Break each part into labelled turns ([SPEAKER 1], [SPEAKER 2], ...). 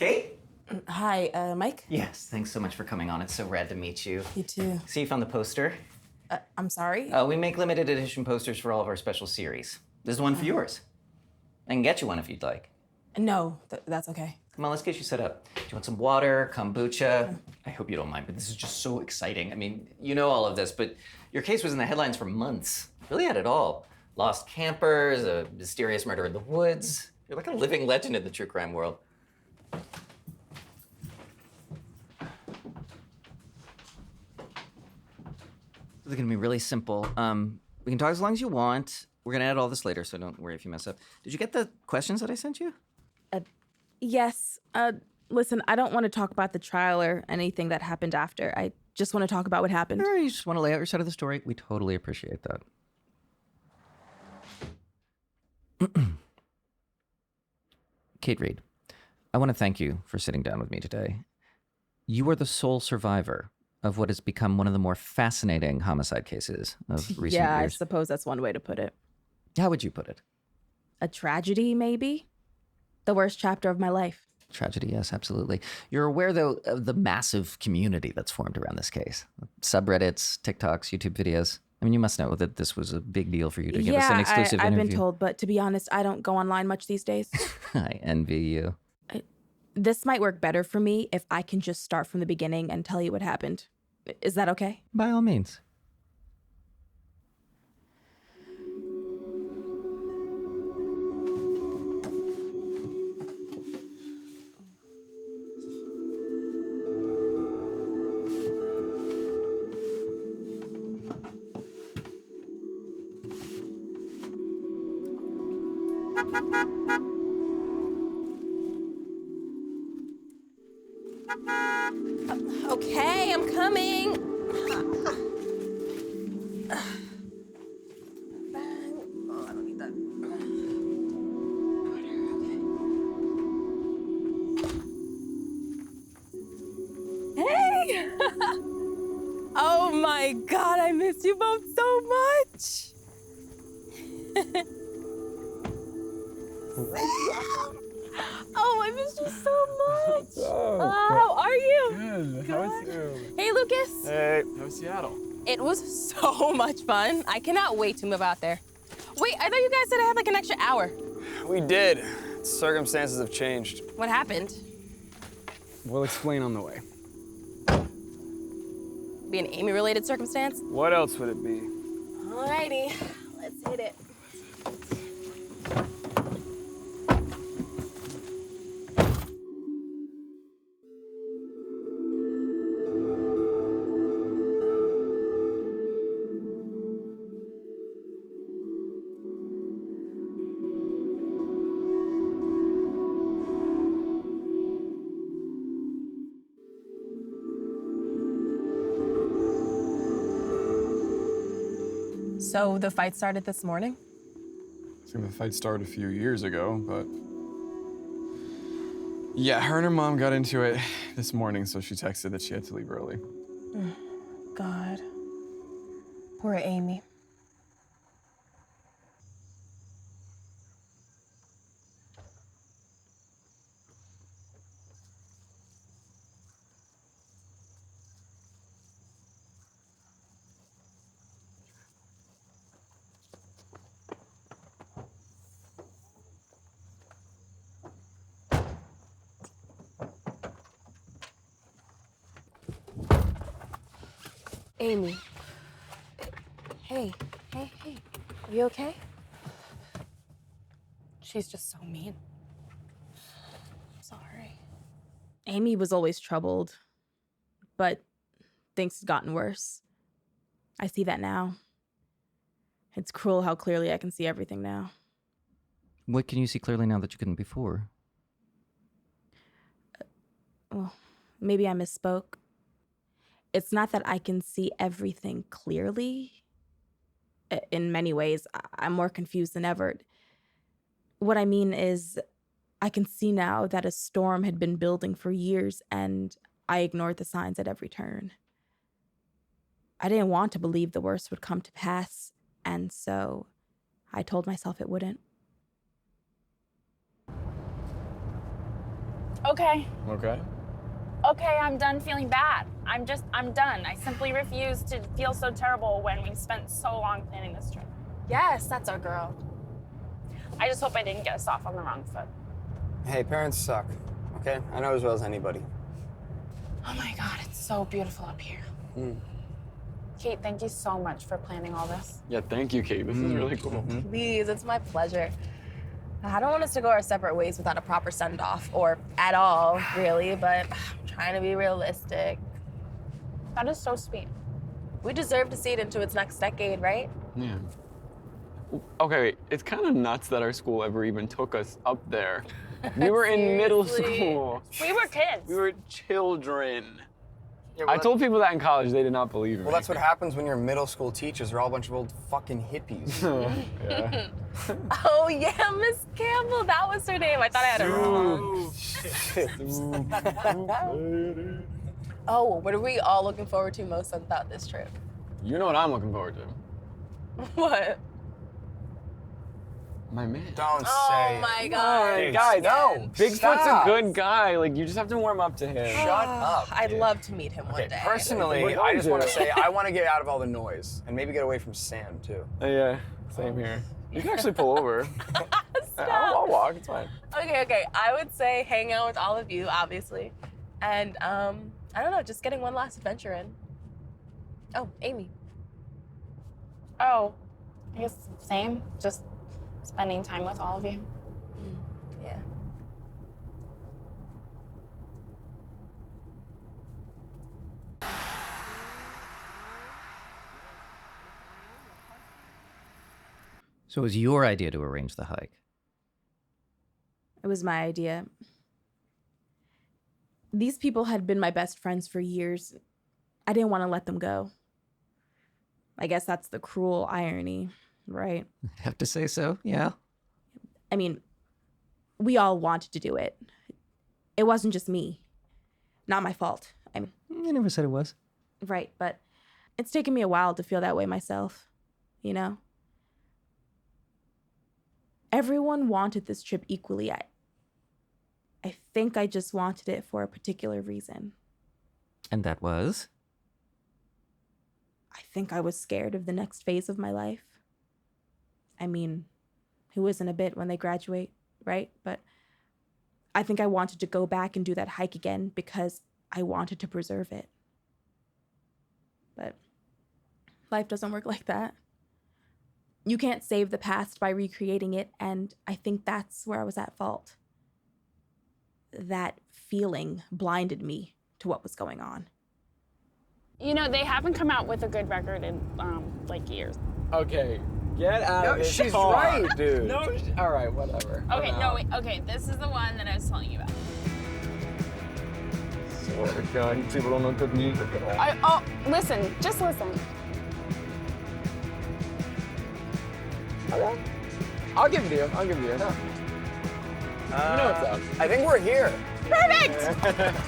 [SPEAKER 1] Kate?
[SPEAKER 2] Hi, Mike?
[SPEAKER 1] Yes, thanks so much for coming on. It's so rad to meet you.
[SPEAKER 2] You too.
[SPEAKER 1] See, you found the poster?
[SPEAKER 2] I'm sorry?
[SPEAKER 1] We make limited edition posters for all of our special series. This is one for yours. I can get you one if you'd like.
[SPEAKER 2] No, that's okay.
[SPEAKER 1] Come on, let's get you set up. Do you want some water, kombucha? I hope you don't mind, but this is just so exciting. I mean, you know all of this, but your case was in the headlines for months. Really had it all. Lost campers, a mysterious murder in the woods. You're like a living legend in the true crime world. This is gonna be really simple. We can talk as long as you want. We're gonna edit all this later, so don't worry if you mess up. Did you get the questions that I sent you?
[SPEAKER 2] Yes. Listen, I don't want to talk about the trial or anything that happened after. I just want to talk about what happened.
[SPEAKER 1] Or you just want to lay out your side of the story? We totally appreciate that. Kate Reed, I want to thank you for sitting down with me today. You are the sole survivor of what has become one of the more fascinating homicide cases of recent
[SPEAKER 2] Yeah,
[SPEAKER 1] years.
[SPEAKER 2] I suppose that's one way to put it.
[SPEAKER 1] How would you put it?
[SPEAKER 2] A tragedy, maybe? The worst chapter of my life.
[SPEAKER 1] Tragedy, yes, absolutely. You're aware, though, of the massive community that's formed around this case. Subreddits, TikToks, YouTube videos. I mean, you must know that this was a big deal for you to give us an exclusive
[SPEAKER 2] I've
[SPEAKER 1] interview.
[SPEAKER 2] been told, but to be honest, I don't go online much these days.
[SPEAKER 1] I envy you.
[SPEAKER 2] This might work better for me if I can just start from the beginning and tell you what happened. Is that okay?
[SPEAKER 1] By all means.
[SPEAKER 2] Okay, I'm coming. Oh, I don't need that. Hey! Oh my God, I miss you both so much. Oh, I missed you so much. How are you?
[SPEAKER 3] Good. How was you?
[SPEAKER 2] Hey, Lucas.
[SPEAKER 3] Hey, how was Seattle?
[SPEAKER 2] It was so much fun. I cannot wait to move out there. Wait, I thought you guys said I had like an extra hour.
[SPEAKER 3] We did. Circumstances have changed.
[SPEAKER 2] What happened?
[SPEAKER 3] We'll explain on the way.
[SPEAKER 2] Be an Amy-related circumstance?
[SPEAKER 3] What else would it be?
[SPEAKER 2] Alrighty, let's hit it. So the fight started this morning?
[SPEAKER 3] I think the fight started a few years ago, but... Yeah, her and her mom got into it this morning, so she texted that she had to leave early.
[SPEAKER 2] God. Poor Amy. Amy. Hey. Are you okay? She's just so mean. Sorry. Amy was always troubled, but things had gotten worse. I see that now. It's cruel how clearly I can see everything now.
[SPEAKER 1] What can you see clearly now that you couldn't before?
[SPEAKER 2] Well, maybe I misspoke. It's not that I can see everything clearly. In many ways, I'm more confused than ever. What I mean is, I can see now that a storm had been building for years, and I ignored the signs at every turn. I didn't want to believe the worst would come to pass, and so I told myself it wouldn't.
[SPEAKER 4] Okay.
[SPEAKER 3] Okay.
[SPEAKER 4] Okay, I'm done feeling bad. I'm done. I simply refuse to feel so terrible when we spent so long planning this trip. Yes, that's our girl. I just hope I didn't get us off on the wrong foot.
[SPEAKER 5] Hey, parents suck, okay? I know as well as anybody.
[SPEAKER 4] Oh my God, it's so beautiful up here. Kate, thank you so much for planning all this.
[SPEAKER 3] Yeah, thank you, Kate. This is really cool.
[SPEAKER 6] Please, it's my pleasure. I don't want us to go our separate ways without a proper send-off, or at all, really, but I'm trying to be realistic.
[SPEAKER 4] That is so sweet.
[SPEAKER 6] We deserve to see it into its next decade, right?
[SPEAKER 3] Yeah. Okay, wait. It's kind of nuts that our school ever even took us up there. We were in middle
[SPEAKER 6] Seriously.
[SPEAKER 3] school.
[SPEAKER 4] We were kids.
[SPEAKER 3] We were children.
[SPEAKER 5] Yeah,
[SPEAKER 3] I told people that in college. They did not believe me.
[SPEAKER 5] Well, that's what happens when your middle school teachers are all a bunch of old fucking hippies.
[SPEAKER 3] Yeah.
[SPEAKER 6] Oh, yeah, Miss Campbell. That was her name. I thought I had it wrong. Oh, what are we all looking forward to most about this trip?
[SPEAKER 3] You know what I'm looking forward to?
[SPEAKER 6] What?
[SPEAKER 3] My man.
[SPEAKER 5] Don't say
[SPEAKER 6] Oh,
[SPEAKER 5] it.
[SPEAKER 6] my God.
[SPEAKER 5] Dude,
[SPEAKER 3] Guys,
[SPEAKER 5] no.
[SPEAKER 3] Bigfoot's
[SPEAKER 5] Stop.
[SPEAKER 3] a good guy. Like, you just have to warm up to him.
[SPEAKER 5] Shut up.
[SPEAKER 6] I'd
[SPEAKER 5] dude.
[SPEAKER 6] love to meet him one
[SPEAKER 5] Okay,
[SPEAKER 6] day.
[SPEAKER 5] personally,
[SPEAKER 3] We're
[SPEAKER 5] I
[SPEAKER 3] going
[SPEAKER 5] just
[SPEAKER 3] to.
[SPEAKER 5] want to say I want to get out of all the noise and maybe get away from Sam too.
[SPEAKER 3] Yeah, same here. You can actually pull over. I'll walk. It's fine.
[SPEAKER 6] Okay. I would say hang out with all of you, obviously. And, I don't know, just getting one last adventure in. Oh, Amy.
[SPEAKER 4] Oh, I guess same. Just spending time with all of you.
[SPEAKER 6] Yeah.
[SPEAKER 1] So it was your idea to arrange the hike.
[SPEAKER 2] It was my idea. These people had been my best friends for years. I didn't want to let them go. I guess that's the cruel irony, right?
[SPEAKER 1] I'd have to say so, yeah.
[SPEAKER 2] I mean, we all wanted to do it. It wasn't just me. Not my fault. I mean,
[SPEAKER 1] I never said it was.
[SPEAKER 2] right, but it's taken me a while to feel that way myself, you know? Everyone wanted this trip equally. I think I just wanted it for a particular reason.
[SPEAKER 1] And that was?
[SPEAKER 2] I think I was scared of the next phase of my life. I mean, who isn't a bit when they graduate, right? But I think I wanted to go back and do that hike again because I wanted to preserve it. But life doesn't work like that. You can't save the past by recreating it, and I think that's where I was at fault. That feeling blinded me to what was going on.
[SPEAKER 4] You know, they haven't come out with a good record in like years.
[SPEAKER 3] Okay, get out of this
[SPEAKER 5] she's
[SPEAKER 3] car.
[SPEAKER 5] right, dude.
[SPEAKER 3] No, all right, whatever.
[SPEAKER 4] Okay, no, wait, okay, this is the one that I was telling you about.
[SPEAKER 3] Oh my God, people don't know good music at all.
[SPEAKER 4] Listen, just listen.
[SPEAKER 3] Okay. I'll give it to you. I'll give it to you. You know what's up.
[SPEAKER 5] I think we're here.
[SPEAKER 4] Perfect!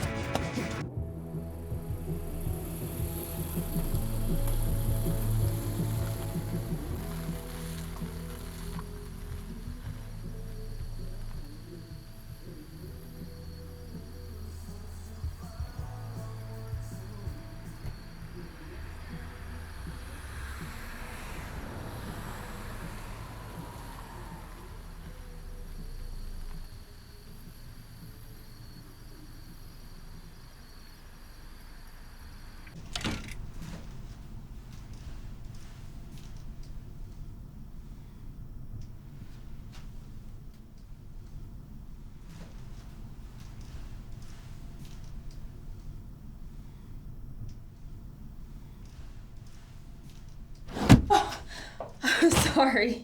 [SPEAKER 2] Sorry.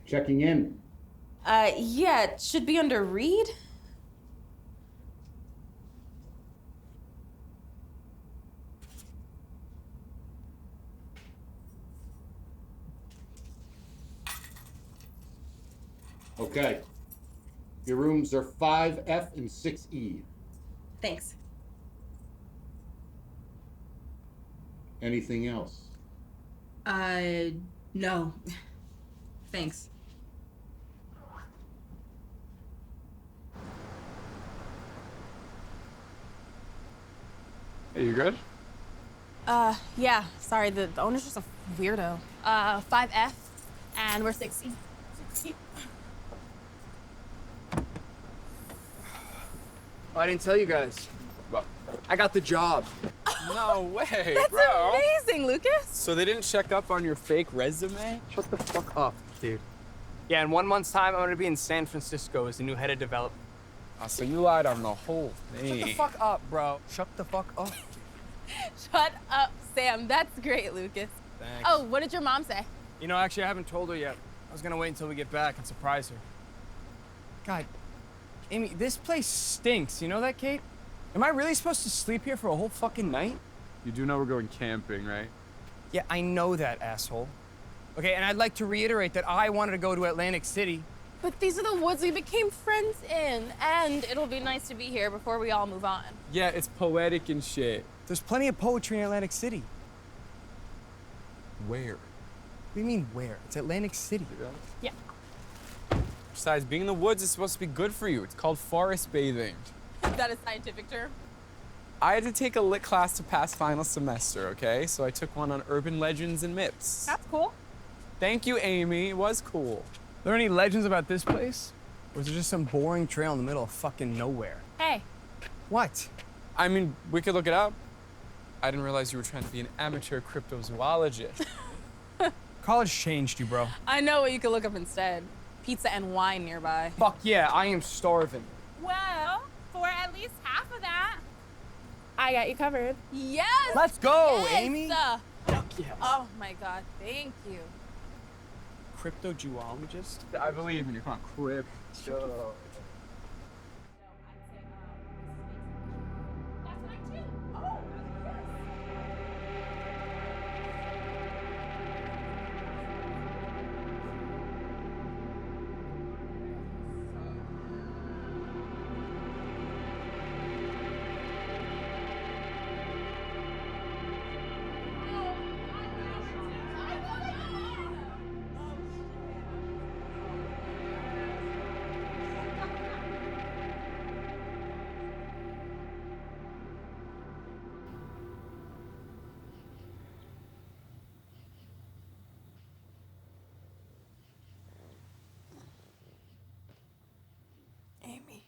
[SPEAKER 7] Checking in.
[SPEAKER 2] Yeah, it should be under Reed.
[SPEAKER 7] Okay. Your rooms are 5F and 6E.
[SPEAKER 2] Thanks.
[SPEAKER 7] Anything else?
[SPEAKER 2] No. Thanks.
[SPEAKER 3] Are you good?
[SPEAKER 2] Yeah, sorry, the owner's just a weirdo.
[SPEAKER 6] 5F, and we're 60.
[SPEAKER 5] I didn't tell you guys.
[SPEAKER 3] What?
[SPEAKER 5] I got the job.
[SPEAKER 3] No way,
[SPEAKER 6] That's
[SPEAKER 3] bro.
[SPEAKER 6] amazing, Lucas.
[SPEAKER 3] So they didn't check up on your fake resume?
[SPEAKER 5] Shut the fuck up, dude. Yeah, in 1 month's time, I'm gonna be in San Francisco as the new head of development.
[SPEAKER 3] Oh, so you lied on the whole thing.
[SPEAKER 5] Shut the fuck up, bro. Shut the fuck up.
[SPEAKER 6] Shut up, Sam. That's great, Lucas.
[SPEAKER 5] Thanks.
[SPEAKER 6] Oh, what did your mom say?
[SPEAKER 5] You know, actually, I haven't told her yet. I was gonna wait until we get back and surprise her. God, Amy, this place stinks. You know that, Kate? Am I really supposed to sleep here for a whole fucking night?
[SPEAKER 3] You do know we're going camping, right?
[SPEAKER 5] Yeah, I know that, asshole. Okay, and I'd like to reiterate that I wanted to go to Atlantic City.
[SPEAKER 6] But these are the woods we became friends in, and it'll be nice to be here before we all move on.
[SPEAKER 3] Yeah, it's poetic and shit.
[SPEAKER 5] There's plenty of poetry in Atlantic City.
[SPEAKER 3] Where?
[SPEAKER 5] What do you mean, where? It's Atlantic City.
[SPEAKER 6] Yeah.
[SPEAKER 3] Besides, being in the woods is supposed to be good for you. It's called forest bathing.
[SPEAKER 6] Is that a scientific term?
[SPEAKER 3] I had to take a lit class to pass final semester, okay? So I took one on urban legends and myths.
[SPEAKER 6] That's cool.
[SPEAKER 3] Thank you, Amy. It was cool.
[SPEAKER 5] Are there any legends about this place? Or is it just some boring trail in the middle of fucking nowhere?
[SPEAKER 6] Hey,
[SPEAKER 5] What?
[SPEAKER 3] I mean, we could look it up. I didn't realize you were trying to be an amateur cryptozoologist.
[SPEAKER 5] College changed you, bro.
[SPEAKER 2] I know what you could look up instead. Pizza and wine nearby.
[SPEAKER 5] Fuck yeah, I am starving.
[SPEAKER 4] Well, for at least half of that, I got you covered.
[SPEAKER 6] yes!
[SPEAKER 5] Let's go,
[SPEAKER 6] yes!
[SPEAKER 5] Amy.
[SPEAKER 6] Fuck
[SPEAKER 5] yes.
[SPEAKER 6] Oh my God, thank you.
[SPEAKER 5] Cryptozoologist?
[SPEAKER 3] I believe in you. Come on, crypto.
[SPEAKER 2] Amy.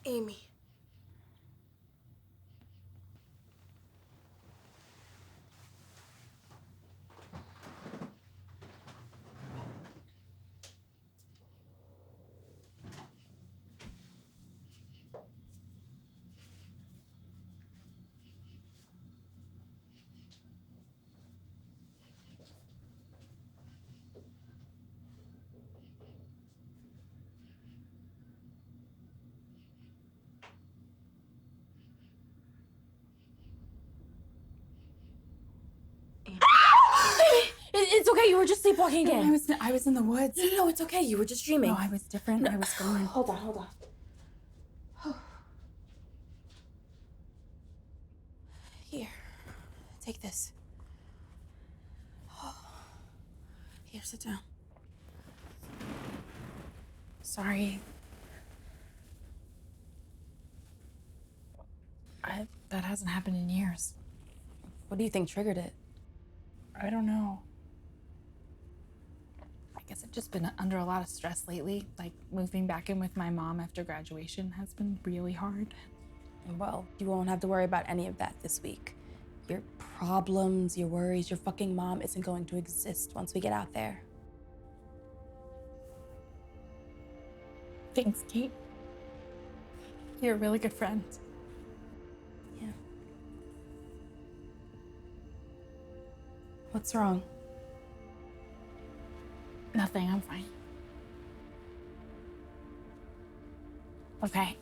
[SPEAKER 2] Amy.
[SPEAKER 6] It's okay, you were just sleepwalking again.
[SPEAKER 2] I was in the woods.
[SPEAKER 6] No, it's okay, you were just dreaming.
[SPEAKER 2] No, I was different. I was going.
[SPEAKER 6] Hold on. Here, take this. Here, sit down.
[SPEAKER 2] Sorry. That hasn't happened in years.
[SPEAKER 6] What do you think triggered it?
[SPEAKER 2] I don't know. I guess I've just been under a lot of stress lately. Like moving back in with my mom after graduation has been really hard.
[SPEAKER 6] Well, you won't have to worry about any of that this week. Your problems, your worries, your fucking mom isn't going to exist once we get out there.
[SPEAKER 2] Thanks, Kate. You're a really good friend.
[SPEAKER 6] Yeah. What's wrong?
[SPEAKER 2] Nothing, I'm fine. Okay,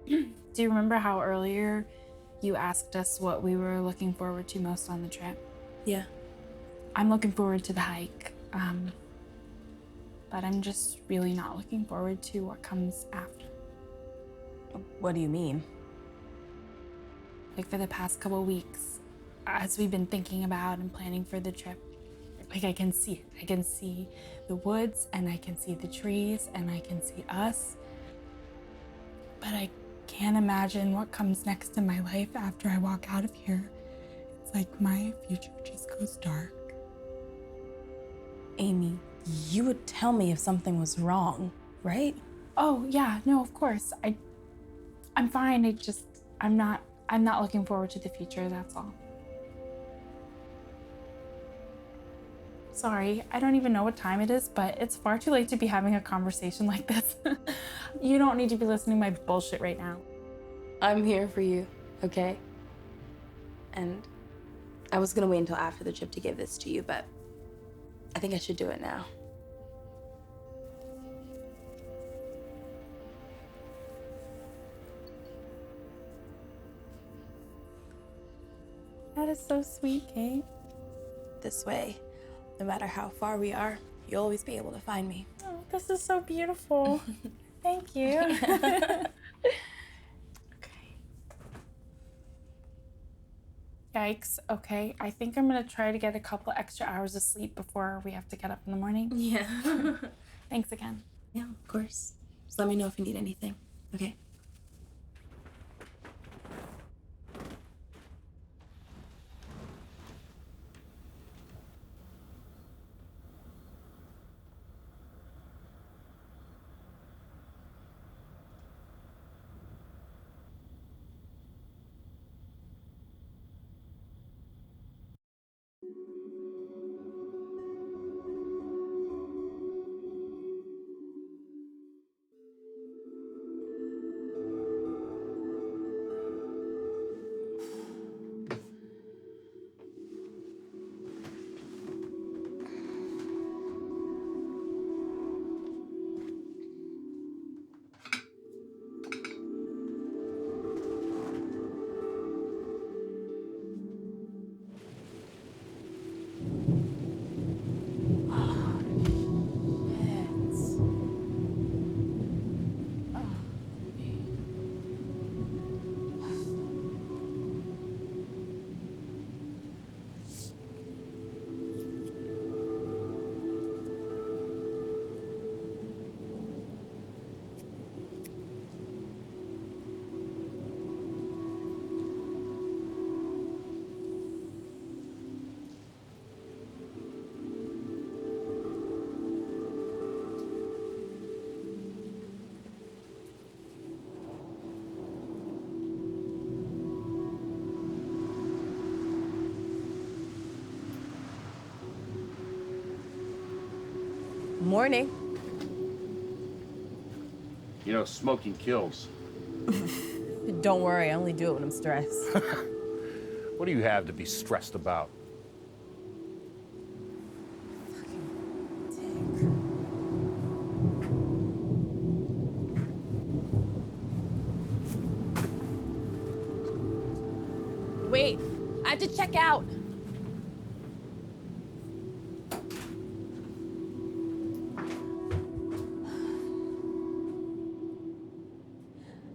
[SPEAKER 2] do you remember how earlier you asked us what we were looking forward to most on the trip?
[SPEAKER 6] Yeah.
[SPEAKER 2] I'm looking forward to the hike, but I'm just really not looking forward to what comes after.
[SPEAKER 6] What do you mean?
[SPEAKER 2] Like for the past couple weeks, as we've been thinking about and planning for the trip, like I can see it. I can see the woods and I can see the trees and I can see us.
[SPEAKER 8] but I can't imagine what comes next in my life after I walk out of here. It's like my future just goes dark.
[SPEAKER 6] Amy, you would tell me if something was wrong, right?
[SPEAKER 8] Oh yeah, no, of course. I'm fine. I'm not looking forward to the future, that's all. Sorry, I don't even know what time it is, but it's far too late to be having a conversation like this. You don't need to be listening to my bullshit right now.
[SPEAKER 6] I'm here for you, okay? And I was gonna wait until after the trip to give this to you, but I think I should do it now.
[SPEAKER 8] That is so sweet, Kate.
[SPEAKER 6] This way, no matter how far we are, you'll always be able to find me.
[SPEAKER 8] Oh, this is so beautiful. Thank you. Okay. Yikes. Okay, I think I'm gonna try to get a couple extra hours of sleep before we have to get up in the morning.
[SPEAKER 6] Yeah.
[SPEAKER 8] Thanks again.
[SPEAKER 6] Yeah, of course. Just let me know if you need anything, okay? Morning.
[SPEAKER 7] You know, smoking kills.
[SPEAKER 6] Don't worry, I only do it when I'm stressed.
[SPEAKER 9] What do you have to be stressed about?
[SPEAKER 6] Wait, I have to check out.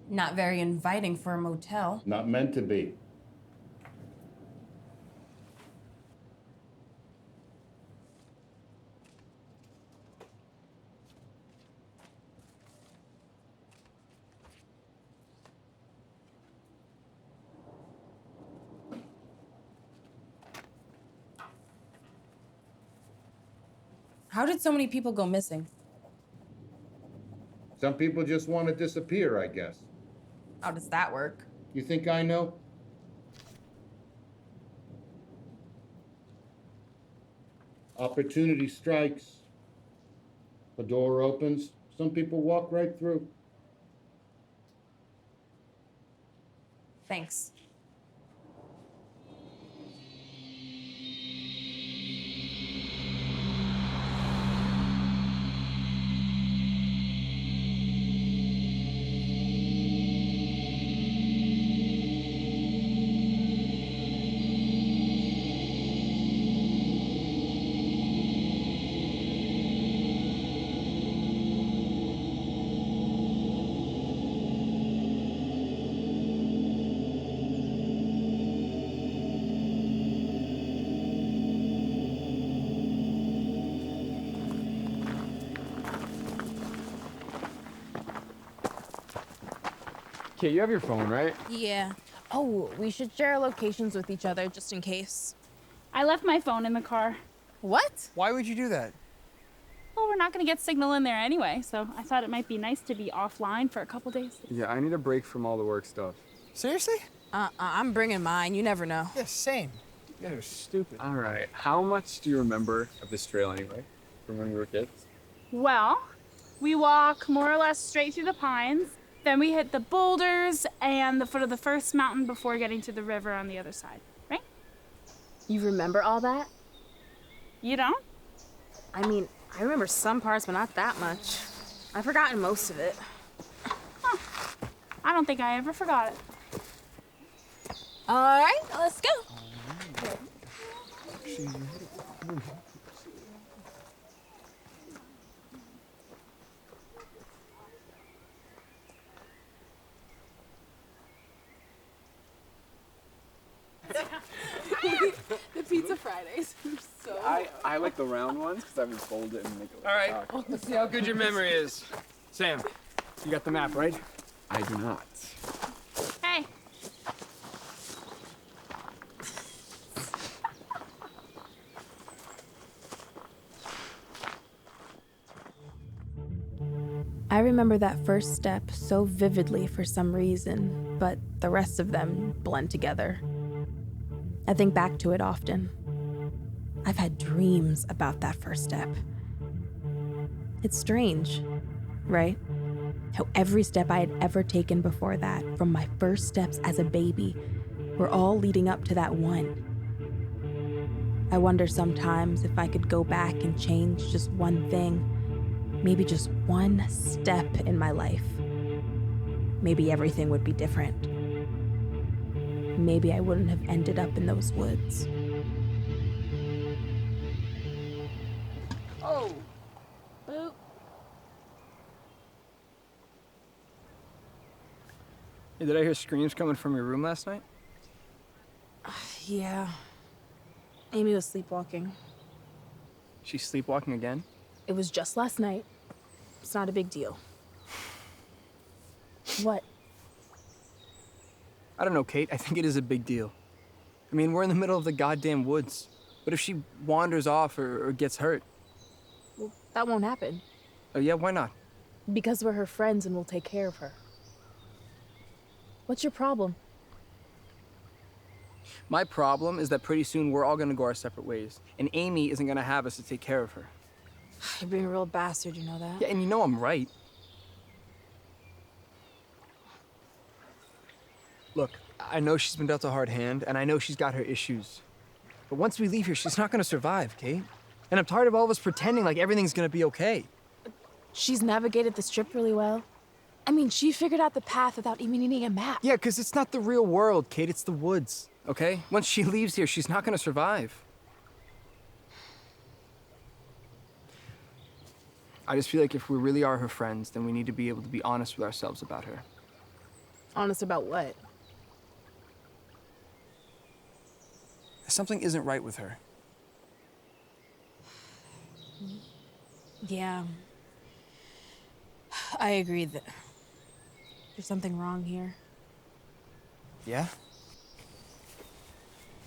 [SPEAKER 6] Not very inviting for a motel.
[SPEAKER 7] Not meant to be.
[SPEAKER 6] How did so many people go missing?
[SPEAKER 7] Some people just want to disappear, I guess.
[SPEAKER 6] How does that work?
[SPEAKER 7] You think I know? Opportunity strikes. The door opens. Some people walk right through.
[SPEAKER 6] Thanks.
[SPEAKER 3] Kate, you have your phone, right?
[SPEAKER 2] Yeah. Oh, we should share locations with each other just in case.
[SPEAKER 4] I left my phone in the car.
[SPEAKER 2] What?
[SPEAKER 5] Why would you do that?
[SPEAKER 4] Well, we're not gonna get signal in there anyway, so I thought it might be nice to be offline for a couple days.
[SPEAKER 3] Yeah, I need a break from all the work stuff.
[SPEAKER 5] Seriously?
[SPEAKER 2] I'm bringing mine. You never know.
[SPEAKER 5] Yeah, same. You guys are stupid.
[SPEAKER 3] All right, how much do you remember of this trail anyway, from when we were kids?
[SPEAKER 4] Well, we walk more or less straight through the pines, then we hit the boulders and the foot of the first mountain before getting to the river on the other side, right?
[SPEAKER 2] You remember all that?
[SPEAKER 4] You don't?
[SPEAKER 2] I mean, I remember some parts, but not that much. I've forgotten most of it.
[SPEAKER 4] Huh. I don't think I ever forgot it.
[SPEAKER 2] All right, let's go. The Pizza Fridays are so
[SPEAKER 3] I like the round ones because I would fold it and make it.
[SPEAKER 5] All right, let's see how good your memory is. Sam, you got the map, right?
[SPEAKER 3] I do not.
[SPEAKER 4] Hey.
[SPEAKER 2] I remember that first step so vividly for some reason, but the rest of them blend together. I think back to it often. I've had dreams about that first step. It's strange, right? How every step I had ever taken before that, from my first steps as a baby, were all leading up to that one. I wonder sometimes if I could go back and change just one thing. Maybe just one step in my life. Maybe everything would be different. Maybe I wouldn't have ended up in those woods.
[SPEAKER 5] Oh.
[SPEAKER 2] Boop.
[SPEAKER 5] Hey, did I hear screams coming from your room last night?
[SPEAKER 2] Yeah. Amy was sleepwalking.
[SPEAKER 5] She's sleepwalking again?
[SPEAKER 2] It was just last night. It's not a big deal. What?
[SPEAKER 5] I don't know, Kate. I think it is a big deal. I mean, we're in the middle of the goddamn woods. What if she wanders off or gets hurt?
[SPEAKER 2] Well, that won't happen.
[SPEAKER 5] Oh, yeah? Why not?
[SPEAKER 2] Because we're her friends and we'll take care of her. What's your problem?
[SPEAKER 5] My problem is that pretty soon we're all gonna go our separate ways, and Amy isn't gonna have us to take care of her.
[SPEAKER 2] You're being a real bastard, you know that?
[SPEAKER 5] Yeah, and you know I'm right. Look, I know she's been dealt a hard hand, and I know she's got her issues. But once we leave here, she's not gonna survive, Kate. And I'm tired of all of us pretending like everything's gonna be okay.
[SPEAKER 2] She's navigated this trip really well. I mean, she figured out the path without even needing a map.
[SPEAKER 5] Yeah, because it's not the real world, Kate. It's the woods, okay? Once she leaves here, she's not gonna survive. I just feel like if we really are her friends, then we need to be able to be honest with ourselves about her.
[SPEAKER 2] Honest about what?
[SPEAKER 5] Something isn't right with her.
[SPEAKER 2] Yeah. I agree that there's something wrong here.
[SPEAKER 5] Yeah?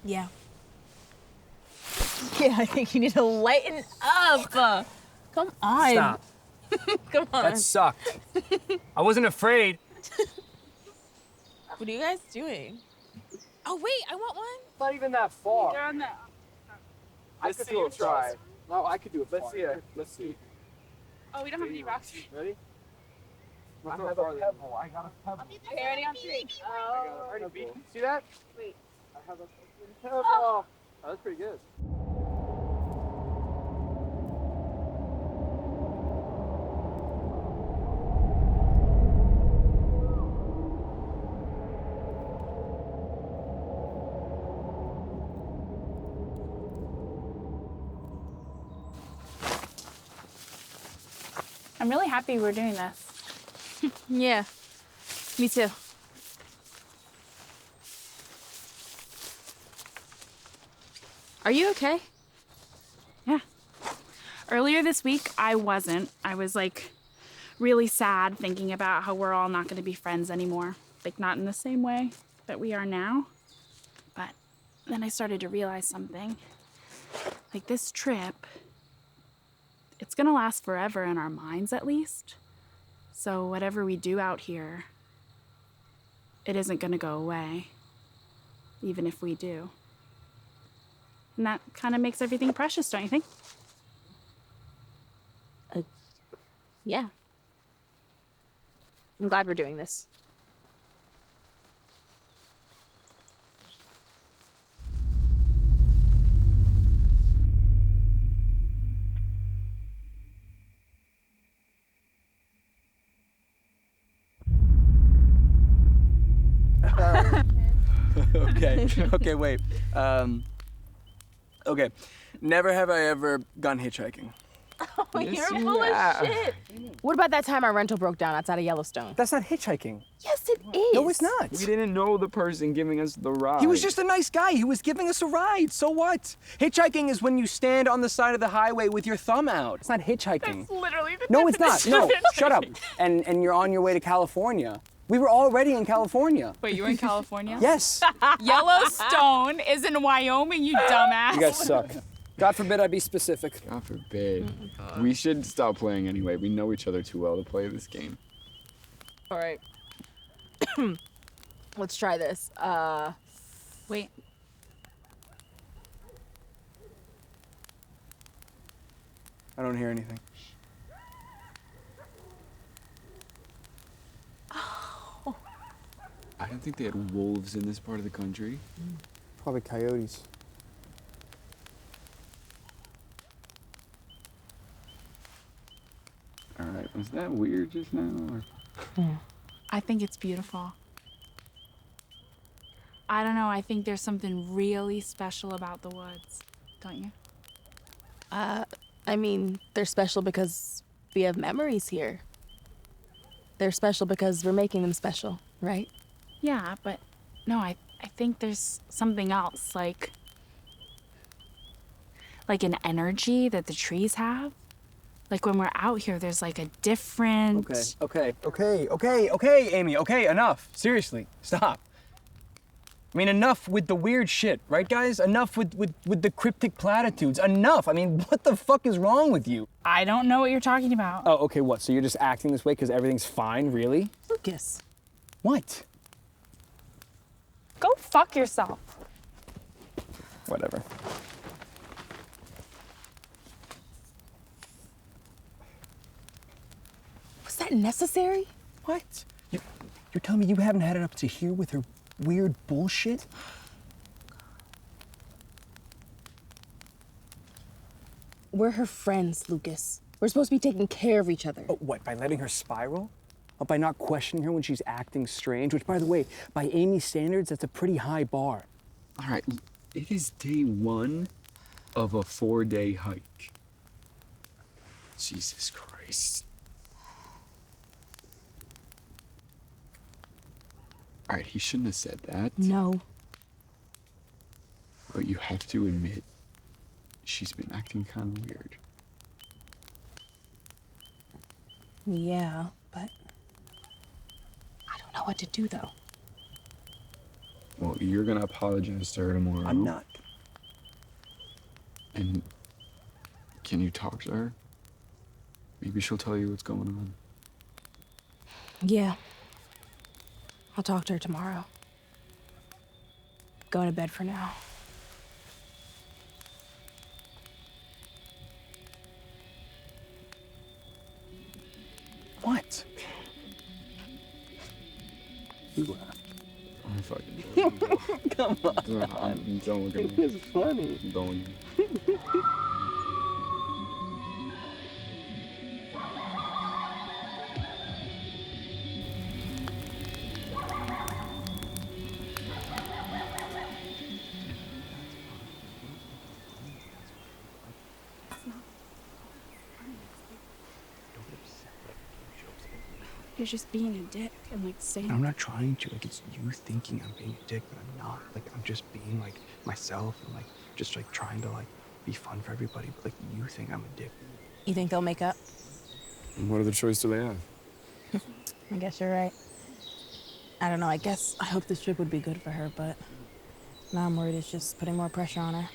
[SPEAKER 2] Yeah. Yeah, I think you need to lighten up. Come on.
[SPEAKER 5] Stop.
[SPEAKER 2] Come on.
[SPEAKER 5] That sucked. I wasn't afraid.
[SPEAKER 2] What are you guys doing? Oh, wait, I want one.
[SPEAKER 5] Not even that far.
[SPEAKER 4] They're on the...
[SPEAKER 5] I could do a try. No, I could do it. Let's see it. Let's see.
[SPEAKER 4] Oh, we don't have any rocks.
[SPEAKER 5] Ready? I have a pebble. I got a pebble.
[SPEAKER 4] Okay, ready on three. Oh.
[SPEAKER 5] Ready? See that?
[SPEAKER 4] Wait.
[SPEAKER 5] I have a pebble. Oh, that's pretty good.
[SPEAKER 4] I'm really happy we're doing this.
[SPEAKER 2] Yeah, me too. Are you okay?
[SPEAKER 4] Yeah. Earlier this week, I wasn't. I was like really sad thinking about how we're all not going to be friends anymore. Like, not in the same way that we are now. But then I started to realize something. Like, this trip, it's gonna last forever in our minds, at least. So whatever we do out here, it isn't gonna go away, even if we do. And that kind of makes everything precious, don't you think?
[SPEAKER 2] Yeah. I'm glad we're doing this.
[SPEAKER 5] Okay, wait. Okay. Never have I ever gone hitchhiking.
[SPEAKER 2] Oh, you're full of shit. What about that time our rental broke down outside of Yellowstone?
[SPEAKER 5] That's not hitchhiking.
[SPEAKER 2] Yes, it is.
[SPEAKER 5] No, it's not.
[SPEAKER 3] We didn't know the person giving us the ride.
[SPEAKER 5] He was just a nice guy. He was giving us a ride. So what? Hitchhiking is when you stand on the side of the highway with your thumb out. It's not hitchhiking.
[SPEAKER 4] That's literally the
[SPEAKER 5] No, it's not.
[SPEAKER 4] definition
[SPEAKER 5] No,
[SPEAKER 4] of hitchhiking.
[SPEAKER 5] shut up. And you're on your way to California. We were already in California.
[SPEAKER 4] Wait, you were in California?
[SPEAKER 5] Yes.
[SPEAKER 4] Yellowstone is in Wyoming, you dumbass.
[SPEAKER 5] You guys suck. God forbid I be specific.
[SPEAKER 3] God forbid. We should stop playing anyway. We know each other too well to play this game.
[SPEAKER 2] All right. Let's try this.
[SPEAKER 4] Wait.
[SPEAKER 5] I don't hear anything.
[SPEAKER 3] I don't think they had wolves in this part of the country.
[SPEAKER 5] Probably coyotes.
[SPEAKER 3] All right, was that weird just now? Or?
[SPEAKER 4] I think it's beautiful. I don't know, I think there's something really special about the woods, don't you?
[SPEAKER 2] I mean, they're special because we have memories here. They're special because we're making them special, right?
[SPEAKER 4] Yeah, but no, I think there's something else, like an energy that the trees have. Like when we're out here, there's like a different...
[SPEAKER 5] Okay, Amy, okay, enough. Seriously, stop. I mean, enough with the weird shit, right, guys? Enough with the cryptic platitudes. Enough. I mean, what the fuck is wrong with you?
[SPEAKER 4] I don't know what you're talking about.
[SPEAKER 5] Oh, okay, what? So you're just acting this way because everything's fine, really?
[SPEAKER 2] Lucas.
[SPEAKER 5] What?
[SPEAKER 4] Go fuck yourself.
[SPEAKER 5] Whatever.
[SPEAKER 2] Was that necessary?
[SPEAKER 5] What? You're telling me you haven't had it up to here with her weird bullshit?
[SPEAKER 2] We're her friends, Lucas. We're supposed to be taking care of each other.
[SPEAKER 5] Oh, what, by letting her spiral? Oh, by not questioning her when she's acting strange? Which, by the way, by Amy's standards, that's a pretty high bar.
[SPEAKER 3] All right, it is day 1 of a 4-day hike. Jesus Christ. All right, he shouldn't have said that.
[SPEAKER 2] No.
[SPEAKER 3] But you have to admit, she's been acting kind of weird.
[SPEAKER 2] Yeah, but I don't know what to do, though.
[SPEAKER 3] Well, you're gonna apologize to her tomorrow.
[SPEAKER 5] I'm not.
[SPEAKER 3] And can you talk to her? Maybe she'll tell you what's going on.
[SPEAKER 2] Yeah. I'll talk to her tomorrow. Going to bed for now.
[SPEAKER 5] What?
[SPEAKER 3] You laughed. I'm fucking joking.
[SPEAKER 5] Come on.
[SPEAKER 3] I'm don't look at me.
[SPEAKER 5] It's funny.
[SPEAKER 3] Don't.
[SPEAKER 4] You're just being a dick and like saying...
[SPEAKER 5] I'm not trying to. Like, it's you thinking I'm being a dick, but I'm not. Like, I'm just being, like, myself and, like, just, like, trying to, like, be fun for everybody. But, like, you think I'm a dick.
[SPEAKER 2] You think they'll make up?
[SPEAKER 3] And what other choice do they have?
[SPEAKER 2] I guess you're right. I don't know, I guess I hope this trip would be good for her, but now I'm worried it's just putting more pressure on her.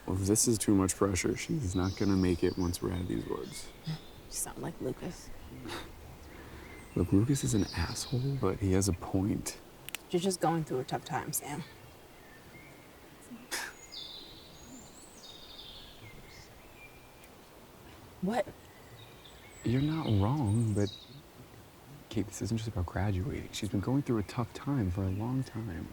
[SPEAKER 3] Well, if this is too much pressure, she's not gonna make it once we're out of these woods.
[SPEAKER 2] You sound like Lucas.
[SPEAKER 3] Look, Lucas is an asshole, but he has a point.
[SPEAKER 2] You're just going through a tough time, Sam. What?
[SPEAKER 3] You're not wrong, but Kate, this isn't just about graduating. She's been going through a tough time for a long time.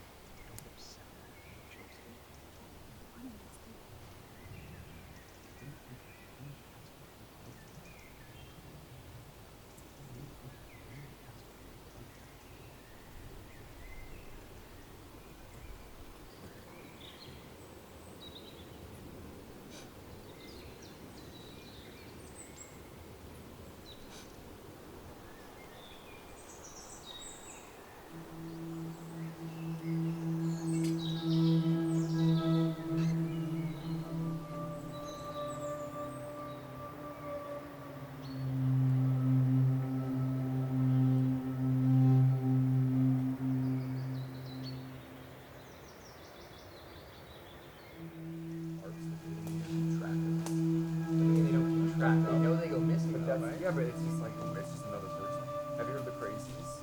[SPEAKER 5] Yeah, but it's just like, it's just another person. Have you heard the crazies?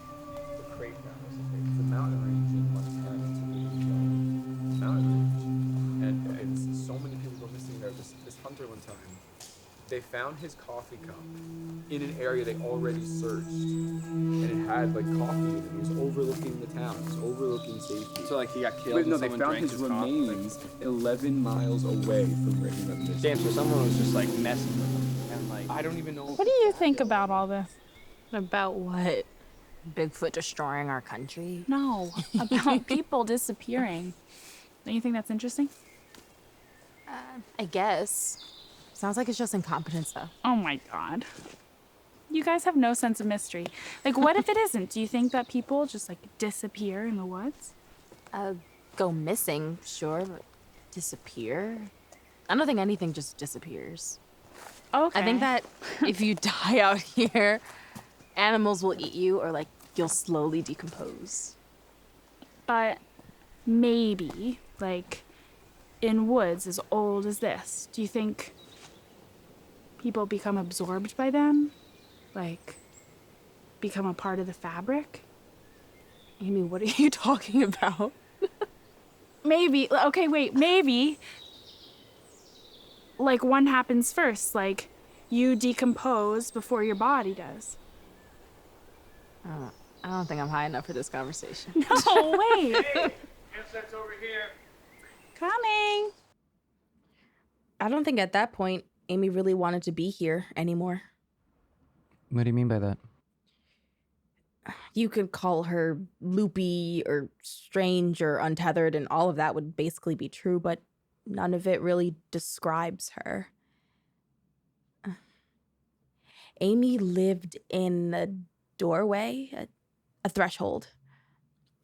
[SPEAKER 5] The crate it's a mountain range in Montana. Mountain range. And it's so many people go missing there. This hunter one time, they found his coffee cup in an area they already searched. And it had like coffee in it. It was overlooking the town. It was overlooking safety.
[SPEAKER 3] So like he got killed.
[SPEAKER 5] Wait, no,
[SPEAKER 3] and
[SPEAKER 5] they
[SPEAKER 3] someone
[SPEAKER 5] found
[SPEAKER 3] drank
[SPEAKER 5] his
[SPEAKER 3] coffee?
[SPEAKER 5] remains 11 miles away from where he went missing.
[SPEAKER 3] Damn, so someone was just like messing with him. And like,
[SPEAKER 5] I don't even know.
[SPEAKER 4] What do you think about all this?
[SPEAKER 2] About what? Bigfoot destroying our country?
[SPEAKER 4] No, about people disappearing. Don't you think that's interesting?
[SPEAKER 2] I guess. Sounds like it's just incompetence, though.
[SPEAKER 4] Oh my God. You guys have no sense of mystery. Like, what if it isn't? Do you think that people just, like, disappear in the woods?
[SPEAKER 2] Go missing, sure, but disappear? I don't think anything just disappears.
[SPEAKER 4] Okay.
[SPEAKER 2] I think that if you die out here, animals will eat you or, like, you'll slowly decompose.
[SPEAKER 4] But maybe, like, in woods as old as this, do you think people become absorbed by them? Like, become a part of the fabric?
[SPEAKER 2] Amy, what are you talking about?
[SPEAKER 4] Maybe, okay, wait, maybe, like, one happens first, like, you decompose before your body does.
[SPEAKER 2] I don't think I'm high enough for this conversation.
[SPEAKER 4] No, wait.
[SPEAKER 9] Insects over here.
[SPEAKER 4] Coming.
[SPEAKER 2] I don't think at that point Amy really wanted to be here anymore.
[SPEAKER 1] What do you mean by that?
[SPEAKER 2] You could call her loopy or strange or untethered, and all of that would basically be true, but none of it really describes her. Amy lived in a doorway, a threshold.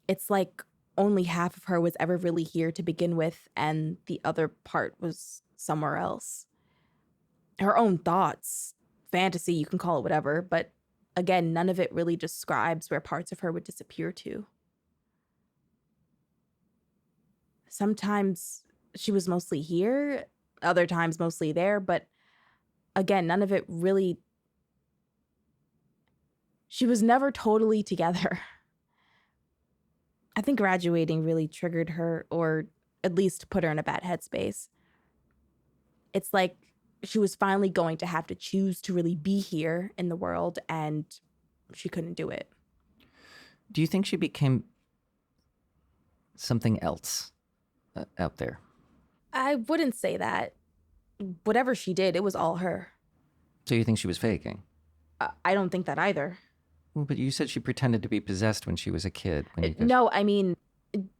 [SPEAKER 2] It's like only half of her was ever really here to begin with, and the other part was somewhere else. Her own thoughts, fantasy, you can call it whatever, but again, none of it really describes where parts of her would disappear to. Sometimes she was mostly here, other times mostly there, but again, none of it really... She was never totally together. I think graduating really triggered her, or at least put her in a bad headspace. It's like she was finally going to have to choose to really be here in the world, and she couldn't do it.
[SPEAKER 1] Do you think she became something else out there?
[SPEAKER 2] I wouldn't say that. Whatever she did, it was all her.
[SPEAKER 1] So you think she was faking?
[SPEAKER 2] I don't think that either.
[SPEAKER 1] Well, but you said she pretended to be possessed when she was a kid.
[SPEAKER 2] No, I mean,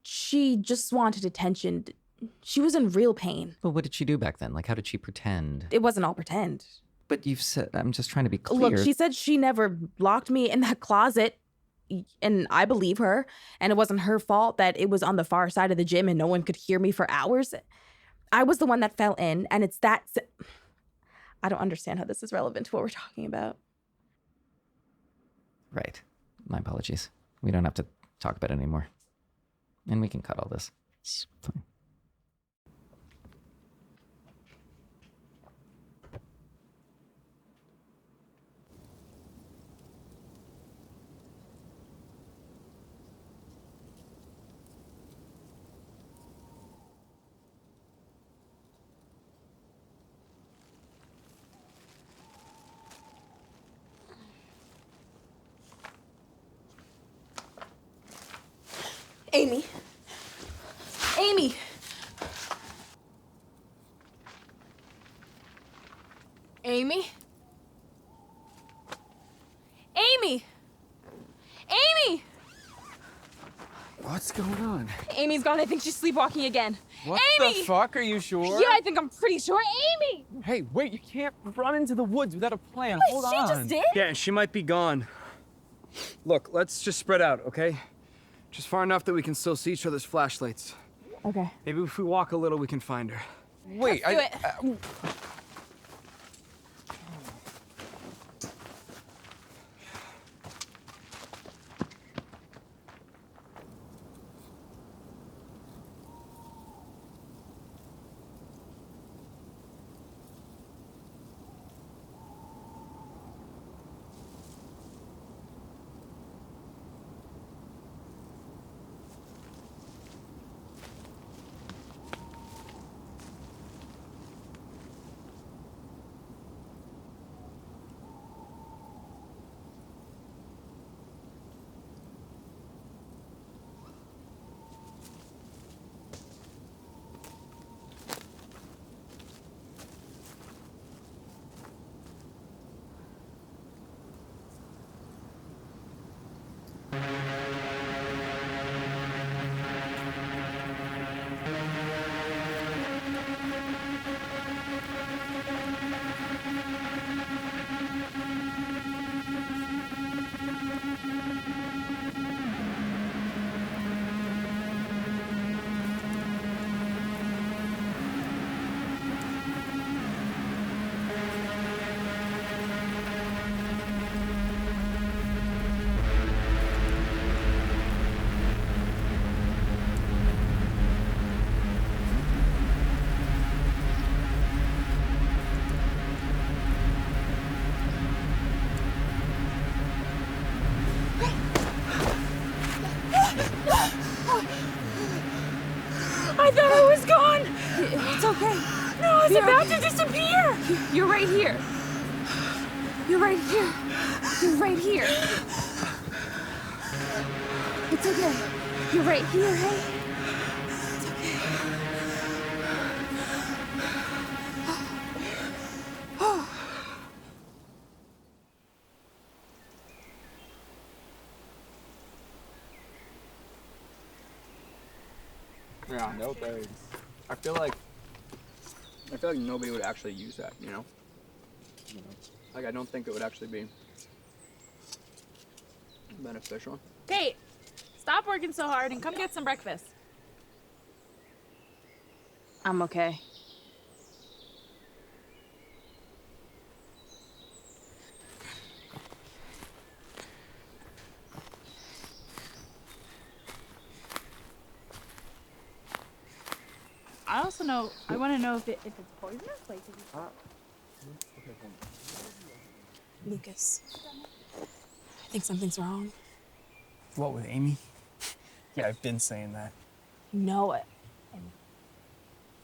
[SPEAKER 2] she just wanted attention. She was in real pain.
[SPEAKER 1] Well, what did she do back then? Like, how did she pretend?
[SPEAKER 2] It wasn't all pretend.
[SPEAKER 1] But you've said, I'm just trying to be clear.
[SPEAKER 2] Look, she said she never locked me in that closet, and I believe her. And it wasn't her fault that it was on the far side of the gym and no one could hear me for hours. I was the one that fell in, and it's that... I don't understand how this is relevant to what we're talking about.
[SPEAKER 1] Right. My apologies. We don't have to talk about it anymore. And we can cut all this. It's fine.
[SPEAKER 2] Amy. Amy. Amy. Amy. Amy.
[SPEAKER 3] What's going on?
[SPEAKER 2] Amy's gone. I think she's sleepwalking again.
[SPEAKER 3] What
[SPEAKER 2] Amy!
[SPEAKER 3] the fuck? Are you sure?
[SPEAKER 2] Yeah, I think I'm pretty sure. Amy!
[SPEAKER 3] Hey, wait, you can't run into the woods without a plan. Hold
[SPEAKER 2] She
[SPEAKER 3] on.
[SPEAKER 2] just did?
[SPEAKER 5] Yeah, and she might be gone. Look, let's just spread out, okay? Just far enough that we can still see each other's flashlights.
[SPEAKER 2] Okay.
[SPEAKER 5] Maybe if we walk a little, we can find her.
[SPEAKER 3] Wait,
[SPEAKER 2] Do it. I thought I was gone. It's okay. No, I was about to disappear. You're right here. You're right here. You're right here. It's okay. You're right here, hey? It's okay.
[SPEAKER 5] Yeah, no thanks. I feel like nobody would actually use that, you know? Like, I don't think it would actually be beneficial.
[SPEAKER 4] Kate, stop working so hard and come get some breakfast.
[SPEAKER 2] I'm okay.
[SPEAKER 4] I also know, I want to know if it's poisonous. Like,
[SPEAKER 6] Lucas, I think something's wrong.
[SPEAKER 5] What, with Amy? Yeah, I've been saying that.
[SPEAKER 6] You know it.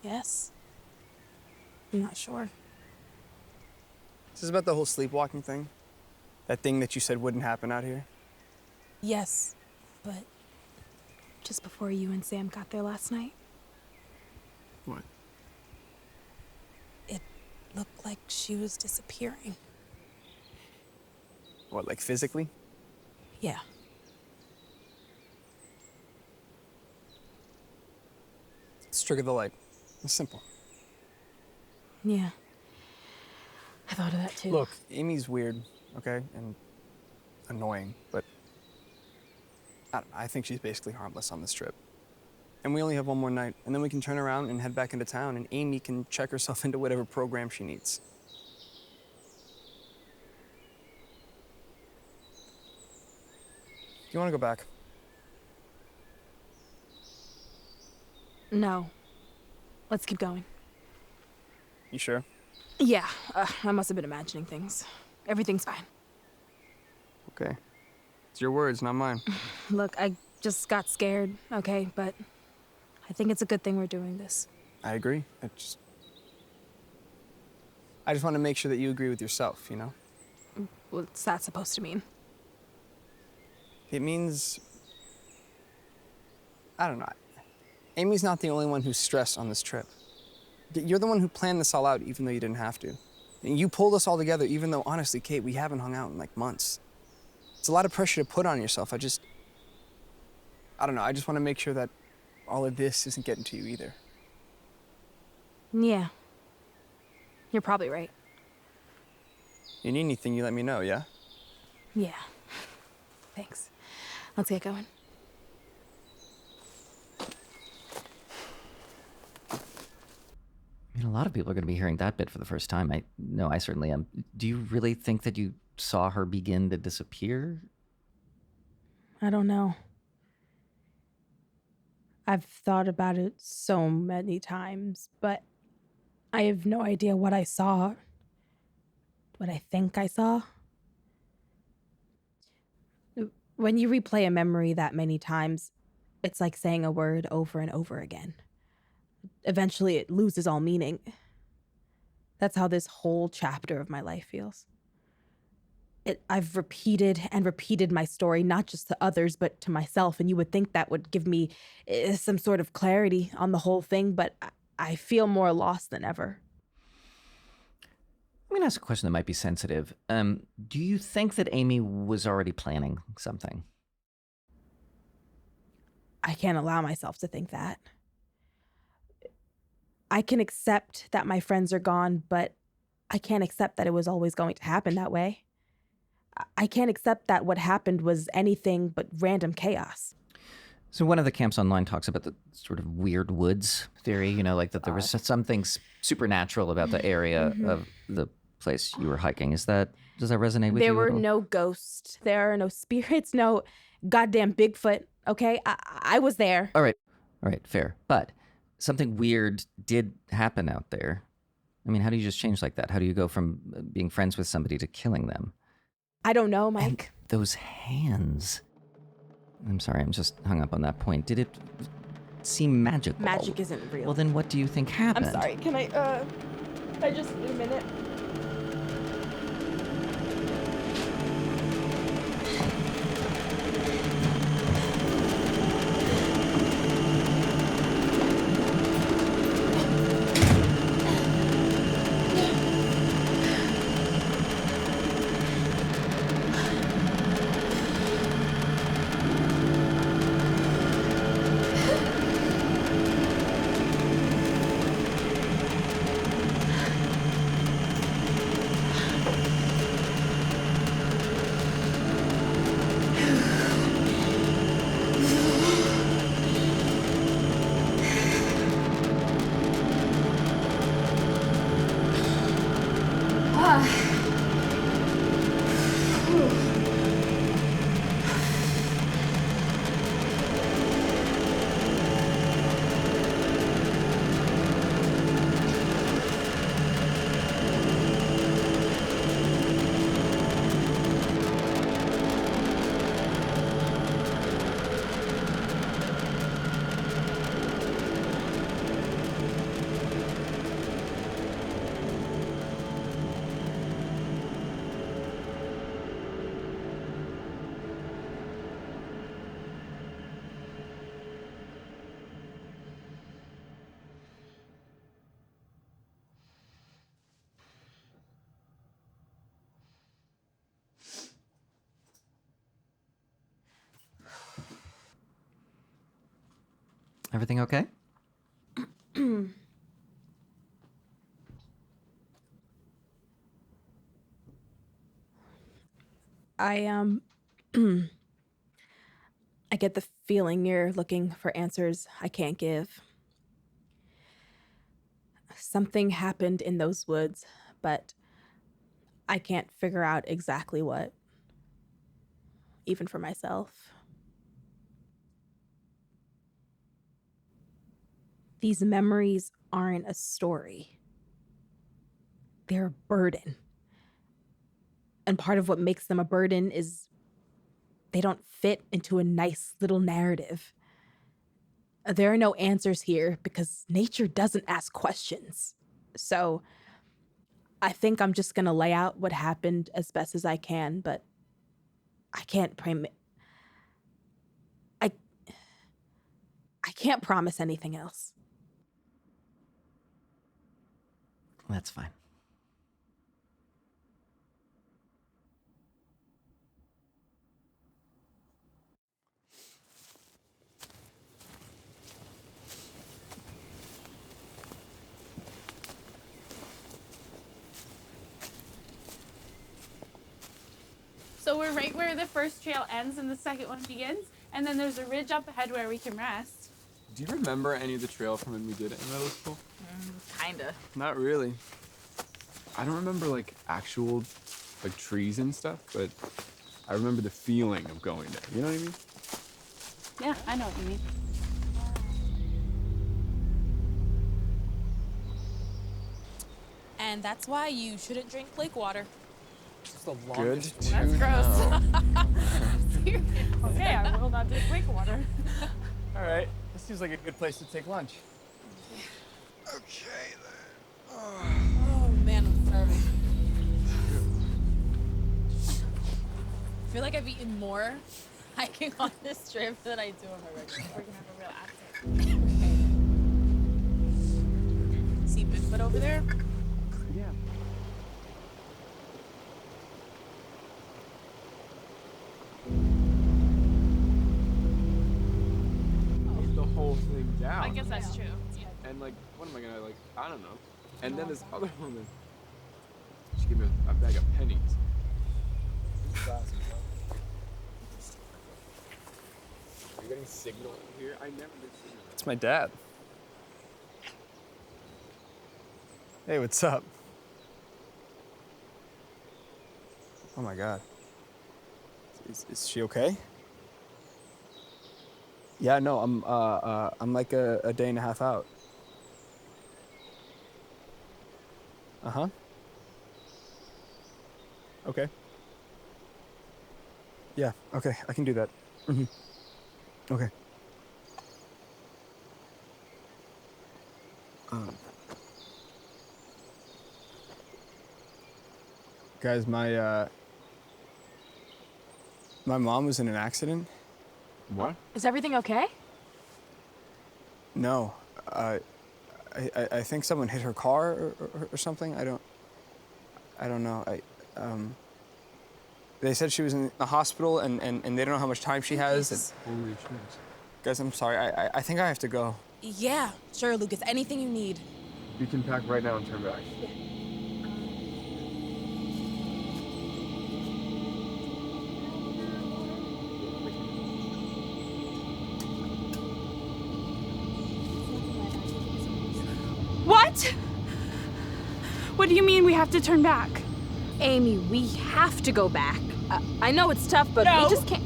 [SPEAKER 6] Yes. I'm not sure.
[SPEAKER 5] Is this about the whole sleepwalking thing? That thing that you said wouldn't happen out here?
[SPEAKER 6] Yes, but just before you and Sam got there last night,
[SPEAKER 5] What?
[SPEAKER 6] it looked like she was disappearing.
[SPEAKER 5] What, like physically?
[SPEAKER 6] Yeah.
[SPEAKER 5] Let's trigger the light. It's simple.
[SPEAKER 6] Yeah. I thought of that too.
[SPEAKER 5] Look, Amy's weird, okay? And annoying, but I think she's basically harmless on this trip. And we only have one more night, and then we can turn around and head back into town, and Amy can check herself into whatever program she needs. Do you want to go back?
[SPEAKER 2] No. Let's keep going.
[SPEAKER 5] You sure?
[SPEAKER 2] Yeah, I must have been imagining things. Everything's fine.
[SPEAKER 5] Okay. It's your words, not mine.
[SPEAKER 2] Look, I just got scared, okay? But I think it's a good thing we're doing this.
[SPEAKER 5] I agree. I just want to make sure that you agree with yourself, you know?
[SPEAKER 2] What's that supposed to mean?
[SPEAKER 5] It means, I don't know. Amy's not the only one who's stressed on this trip. You're the one who planned this all out even though you didn't have to. And you pulled us all together even though, honestly, Kate, we haven't hung out in like months. It's a lot of pressure to put on yourself. I don't know. I just want to make sure that all of this isn't getting to you either.
[SPEAKER 2] Yeah. You're probably right.
[SPEAKER 5] You need anything, you let me know, yeah?
[SPEAKER 2] Yeah. Thanks. Let's get going.
[SPEAKER 1] I mean, a lot of people are going to be hearing that bit for the first time. I know I certainly am. Do you really think that you saw her begin to disappear?
[SPEAKER 2] I don't know. I've thought about it so many times, but I have no idea what I saw. What I think I saw. When you replay a memory that many times, it's like saying a word over and over again. Eventually, it loses all meaning. That's how this whole chapter of my life feels. I've repeated and repeated my story, not just to others, but to myself, and you would think that would give me some sort of clarity on the whole thing, but I feel more lost than ever.
[SPEAKER 1] I'm going to ask a question that might be sensitive. Do you think that Amy was already planning something?
[SPEAKER 2] I can't allow myself to think that. I can accept that my friends are gone, but I can't accept that it was always going to happen that way. I can't accept that what happened was anything but random chaos.
[SPEAKER 1] So one of the camps online talks about the sort of weird woods theory, you know, like that there was something supernatural about the area of the place you were hiking. Does that resonate with you?
[SPEAKER 2] There were
[SPEAKER 1] at all?
[SPEAKER 2] no ghosts. There are no spirits, no goddamn Bigfoot, okay? I was there.
[SPEAKER 1] All right, fair. But something weird did happen out there. I mean, how do you just change like that? How do you go from being friends with somebody to killing them?
[SPEAKER 2] I don't know, Mike.
[SPEAKER 1] And those hands. I'm sorry, I'm just hung up on that point. Did it seem magical?
[SPEAKER 2] Magic isn't real.
[SPEAKER 1] Well, then what do you think happened?
[SPEAKER 2] I'm sorry. Can I just need a minute?
[SPEAKER 1] Everything okay?
[SPEAKER 2] I get the feeling you're looking for answers I can't give. Something happened in those woods, but I can't figure out exactly what. Even for myself. These memories aren't a story. They're a burden. And part of what makes them a burden is they don't fit into a nice little narrative. There are no answers here because nature doesn't ask questions. So I think I'm just gonna lay out what happened as best as I can, but I can't I can't promise anything else.
[SPEAKER 1] That's fine.
[SPEAKER 4] So we're right where the first trail ends and the second one begins, and then there's a ridge up ahead where we can rest.
[SPEAKER 3] Do you remember any of the trail from when we did it in middle school?
[SPEAKER 2] Kinda.
[SPEAKER 3] Not really. I don't remember like actual like trees and stuff, but I remember the feeling of going there. You know what I mean?
[SPEAKER 4] Yeah, I know what you mean.
[SPEAKER 2] And that's why you shouldn't drink lake water.
[SPEAKER 5] It's the
[SPEAKER 3] Good.
[SPEAKER 5] longest
[SPEAKER 3] to
[SPEAKER 4] That's
[SPEAKER 3] know.
[SPEAKER 4] gross. Okay, I will not drink lake water.
[SPEAKER 5] All right, this seems like a good place to take lunch.
[SPEAKER 3] Okay then.
[SPEAKER 2] Oh man, I'm starving. I feel like I've eaten more hiking on this trip than I do on my regular.
[SPEAKER 4] We're gonna have a real active.
[SPEAKER 2] Okay. See Bigfoot over there?
[SPEAKER 3] Yeah. The whole thing down.
[SPEAKER 4] I guess that's true. Yeah.
[SPEAKER 3] And like, what am I gonna like? I don't know. And then this other woman, she gave me a bag of pennies. Are you getting signal in here? I never get signal.
[SPEAKER 5] It's my dad. Hey, what's up? Oh my God. Is she okay? Yeah, no, I'm like a day and a half out. Uh-huh. Okay. Yeah, okay, I can do that. Mm-hmm. Okay. Guys, my mom was in an accident.
[SPEAKER 3] What?
[SPEAKER 2] Is everything okay?
[SPEAKER 5] No, I think someone hit her car or something. I don't know. They said she was in the hospital and they don't know how much time she has.
[SPEAKER 3] Holy shit.
[SPEAKER 5] Guys, I'm sorry. I think I have to go.
[SPEAKER 2] Yeah, sure, Lucas. Anything you need.
[SPEAKER 3] You can pack right now and turn back.
[SPEAKER 4] What? What do you mean we have to turn back?
[SPEAKER 2] Amy, we have to go back. I know it's tough, but
[SPEAKER 4] No.
[SPEAKER 2] we just can't.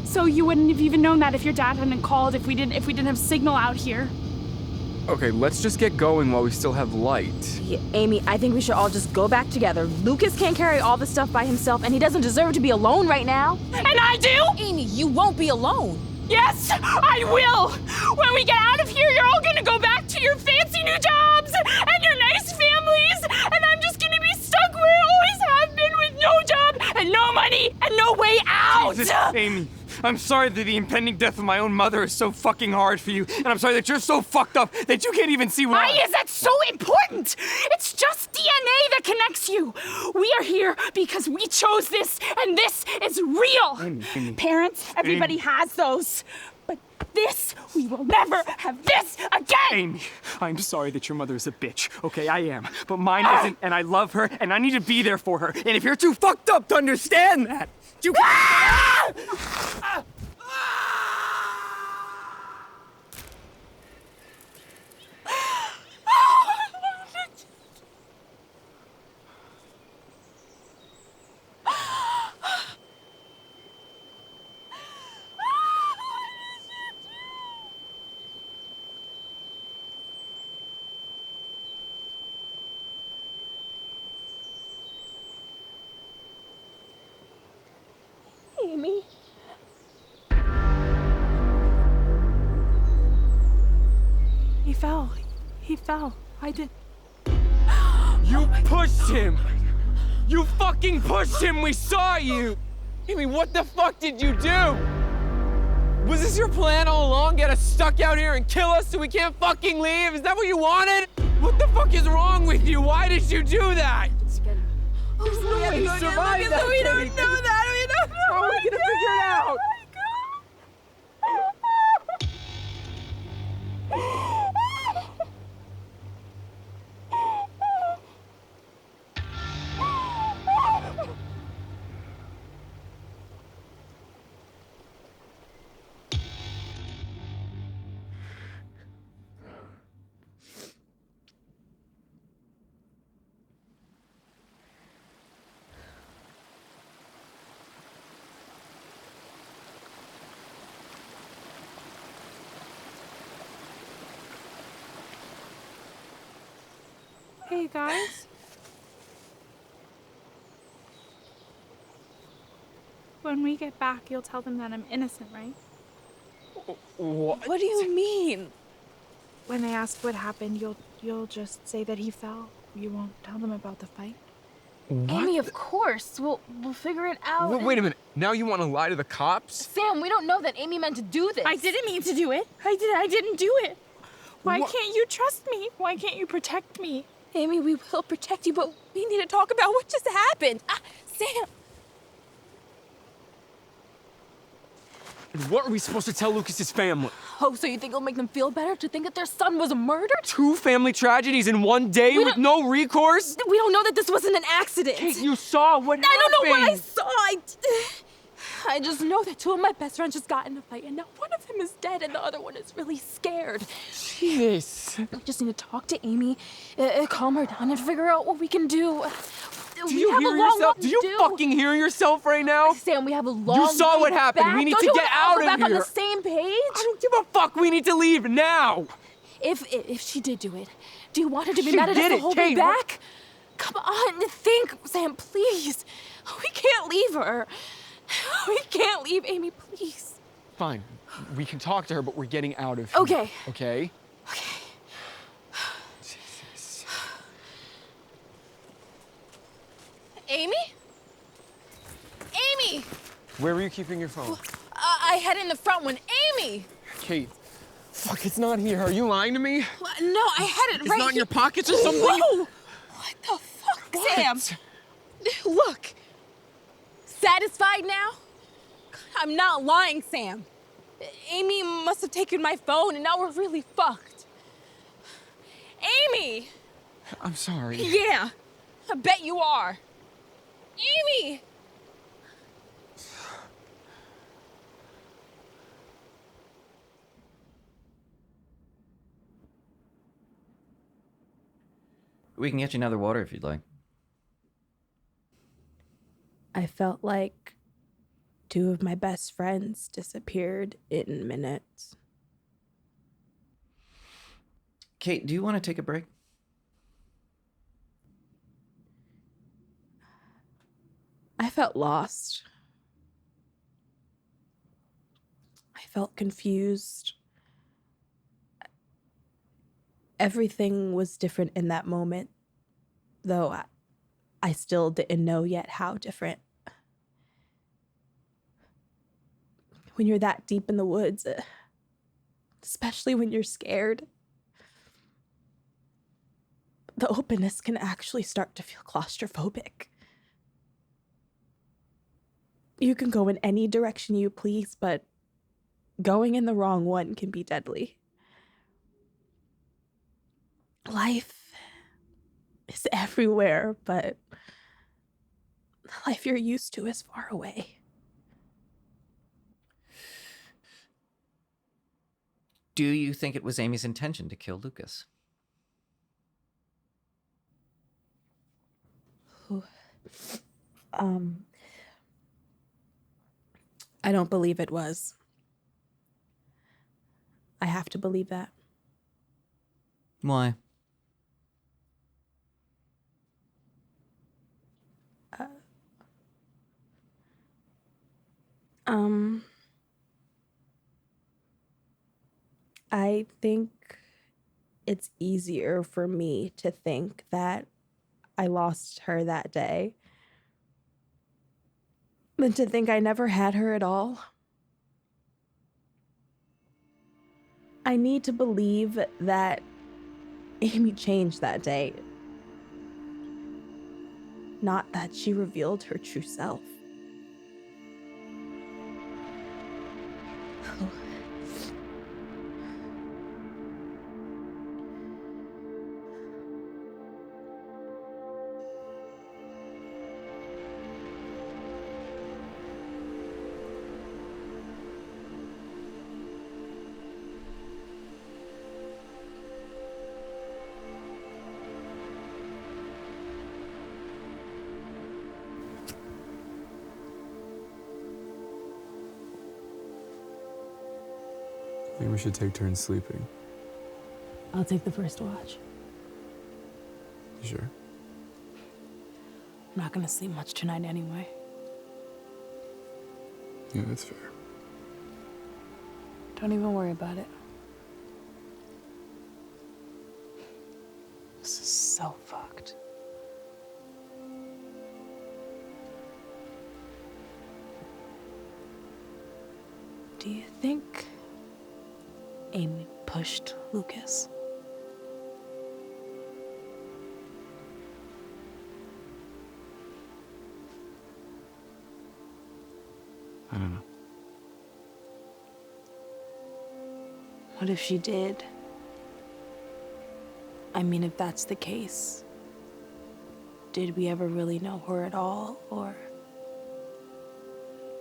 [SPEAKER 4] So you wouldn't have even known that if your dad hadn't called, if we didn't have signal out here.
[SPEAKER 3] Okay, let's just get going while we still have light.
[SPEAKER 2] Yeah, Amy, I think we should all just go back together. Lucas can't carry all the stuff by himself, and he doesn't deserve to be alone right now.
[SPEAKER 4] And I do?
[SPEAKER 2] Amy, you won't be alone.
[SPEAKER 4] Yes, I will! When we get out of here, you're all gonna go back to your fancy new jobs and your nice families, and I'm just gonna be stuck where I always have been with no job and no money and no way out!
[SPEAKER 5] Jesus, Amy, I'm sorry that the impending death of my own mother is so fucking hard for you, and I'm sorry that you're so fucked up that you can't even see why.
[SPEAKER 4] Why is that so important? It's just DNA that connects you. We are here because we chose this, and this is real.
[SPEAKER 5] Amy.
[SPEAKER 4] Parents, everybody has those. But this, we will never have this again!
[SPEAKER 5] Amy, I'm sorry that your mother is a bitch, okay? I am. But mine isn't, and I love her, and I need to be there for her. And if you're too fucked up to understand that, you
[SPEAKER 2] Amy.
[SPEAKER 8] He fell. He fell. I did.
[SPEAKER 3] You pushed him! You fucking pushed him! We saw you! Amy, what the fuck did you do? Was this your plan all along? Get us stuck out here and kill us so we can't fucking leave? Is that what you wanted? What the fuck is wrong with you? Why did you do that? There's no way he survived that.
[SPEAKER 2] We don't know that. We don't know.
[SPEAKER 3] How are we gonna figure it out?
[SPEAKER 8] Hey, guys. When we get back, you'll tell them that I'm innocent, right?
[SPEAKER 3] What?
[SPEAKER 2] What do you mean?
[SPEAKER 8] When they ask what happened, you'll just say that he fell. You won't tell them about the fight.
[SPEAKER 6] Amy, of course. We'll figure it out.
[SPEAKER 3] Wait a minute. Now you want to lie to the cops?
[SPEAKER 6] Sam, we don't know that Amy meant to do this.
[SPEAKER 8] I didn't mean to do it. I didn't do it. Why can't you trust me? Why can't you protect me?
[SPEAKER 2] Amy, we will protect you, but we need to talk about what just happened. Sam.
[SPEAKER 3] And what are we supposed to tell Lucas's family?
[SPEAKER 6] Oh, so you think it'll make them feel better to think that their son was murdered?
[SPEAKER 3] 2 family tragedies in one day with no recourse?
[SPEAKER 2] We don't know that this wasn't an accident.
[SPEAKER 3] Kate, you saw what happened.
[SPEAKER 2] I don't know what I saw. I just know that 2 of my best friends just got in a fight, and now one of them is dead, and the other one is really scared.
[SPEAKER 3] Jeez.
[SPEAKER 2] We just need to talk to Amy, calm her down, and figure out what we can do.
[SPEAKER 3] Do you hear yourself? Do you fucking hear yourself right now?
[SPEAKER 2] Sam, we have a long
[SPEAKER 3] You saw what happened.
[SPEAKER 2] back.
[SPEAKER 3] We need
[SPEAKER 2] Don't
[SPEAKER 3] to
[SPEAKER 2] you
[SPEAKER 3] get
[SPEAKER 2] wanna
[SPEAKER 3] out
[SPEAKER 2] all
[SPEAKER 3] of
[SPEAKER 2] go back
[SPEAKER 3] here.
[SPEAKER 2] on the same page?
[SPEAKER 3] I don't give a fuck. We need to leave now.
[SPEAKER 2] If she did do it, do you want her to be
[SPEAKER 3] She
[SPEAKER 2] mad at us
[SPEAKER 3] did
[SPEAKER 2] the
[SPEAKER 3] it,
[SPEAKER 2] whole
[SPEAKER 3] Kate.
[SPEAKER 2] way back? Come on, think, Sam, please. We can't leave her. We can't leave Amy, please.
[SPEAKER 3] Fine. We can talk to her, but we're getting out of here.
[SPEAKER 2] Okay.
[SPEAKER 3] Okay?
[SPEAKER 2] Okay.
[SPEAKER 3] Jesus.
[SPEAKER 2] Amy? Amy!
[SPEAKER 3] Where were you keeping your phone?
[SPEAKER 2] I had it in the front one. Amy!
[SPEAKER 3] Kate. Fuck, it's not here. Are you lying to me?
[SPEAKER 2] No, I had it
[SPEAKER 3] It's
[SPEAKER 2] right
[SPEAKER 3] not in
[SPEAKER 2] here.
[SPEAKER 3] your pockets or something?
[SPEAKER 2] Whoa! What the fuck,
[SPEAKER 3] What?
[SPEAKER 2] Sam? Look. Satisfied now? I'm not lying, Sam. Amy must have taken my phone, and now we're really fucked. Amy!
[SPEAKER 3] I'm sorry.
[SPEAKER 2] Yeah, I bet you are. Amy!
[SPEAKER 1] We can get you another water if you'd like.
[SPEAKER 2] I felt like 2 of my best friends disappeared in minutes.
[SPEAKER 1] Kate, do you want to take a break?
[SPEAKER 2] I felt lost. I felt confused. Everything was different in that moment, though I still didn't know yet how different. When you're that deep in the woods, especially when you're scared, the openness can actually start to feel claustrophobic. You can go in any direction you please, but going in the wrong one can be deadly. Life is everywhere, but the life you're used to is far away.
[SPEAKER 1] Do you think it was Amy's intention to kill Lucas?
[SPEAKER 2] I don't believe it was. I have to believe that.
[SPEAKER 1] Why?
[SPEAKER 2] Um, I think it's easier for me to think that I lost her that day than to think I never had her at all. I need to believe that Amy changed that day, not that she revealed her true self.
[SPEAKER 10] I think we should take turns sleeping.
[SPEAKER 2] I'll take the first watch.
[SPEAKER 10] You sure?
[SPEAKER 2] I'm not gonna sleep much tonight anyway.
[SPEAKER 10] Yeah, that's fair.
[SPEAKER 2] Don't even worry about it. This is so fucked. Do you think Amy pushed Lucas?
[SPEAKER 10] I don't know.
[SPEAKER 2] What if she did? I mean, if that's the case, did we ever really know her at all? Or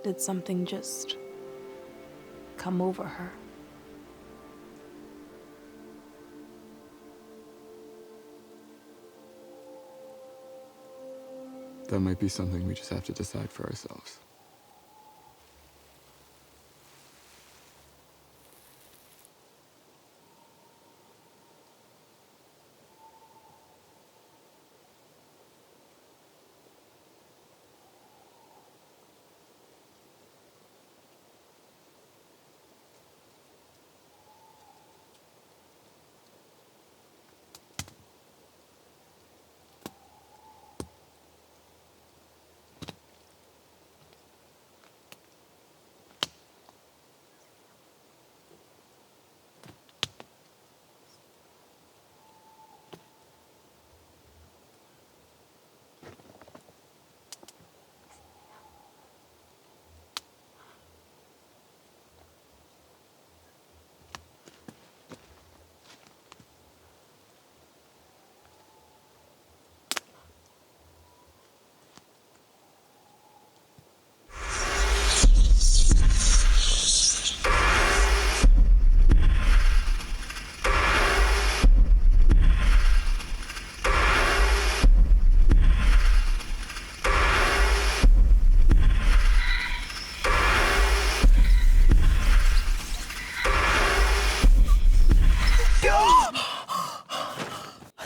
[SPEAKER 2] did something just come over her?
[SPEAKER 10] That might be something we just have to decide for ourselves.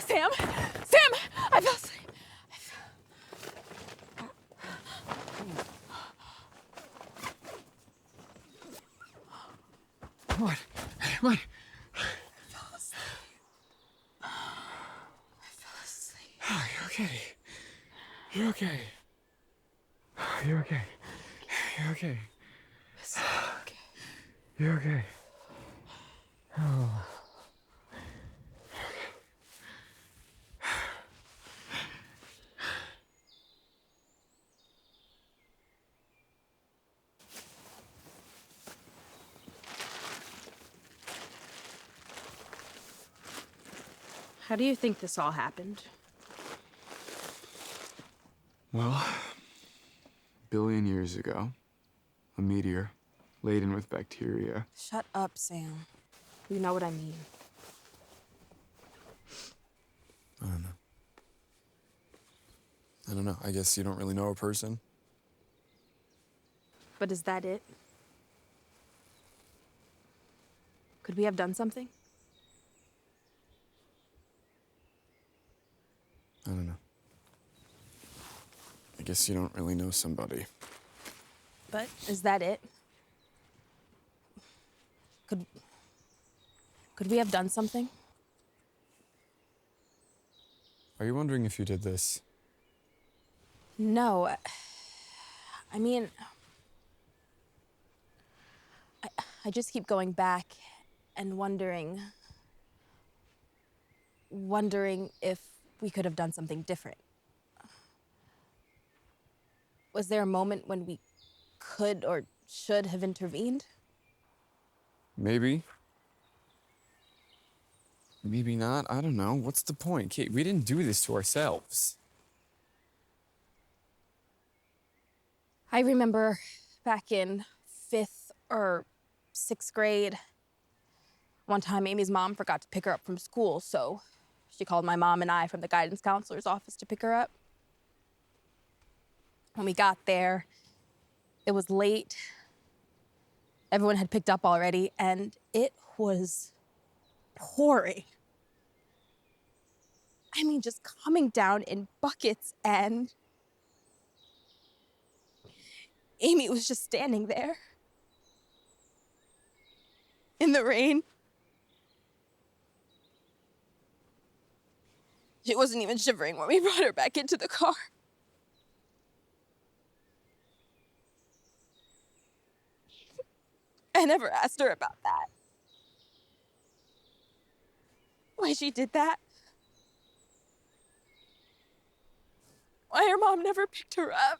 [SPEAKER 2] Sam! Sam! I fell asleep.
[SPEAKER 3] What? What? Oh, you're okay. You're okay. You're okay. You're okay. You're okay. Oh.
[SPEAKER 2] How do you think this all happened?
[SPEAKER 10] Well, a billion years ago, a meteor laden with bacteria.
[SPEAKER 2] Shut up, Sam. You know what I mean.
[SPEAKER 10] I don't know. I don't know. I guess you don't really know a person.
[SPEAKER 2] But is that it? Could we have done something?
[SPEAKER 10] I don't know. I guess you don't really know somebody.
[SPEAKER 2] But is that it? Could we have done something?
[SPEAKER 10] Are you wondering if you did this?
[SPEAKER 2] No. I mean, I just keep going back and wondering if we could have done something different. Was there a moment when we could or should have intervened?
[SPEAKER 10] Maybe. Maybe not. I don't know. What's the point? Kate, we didn't do this to ourselves.
[SPEAKER 2] I remember back in 5th or 6th grade, one time Amy's mom forgot to pick her up from school, so she called my mom and I from the guidance counselor's office to pick her up. When we got there, it was late. Everyone had picked up already, and it was pouring. I mean, just coming down in buckets, and Amy was just standing there in the rain. She wasn't even shivering when we brought her back into the car. I never asked her about that. Why she did that. Why her mom never picked her up.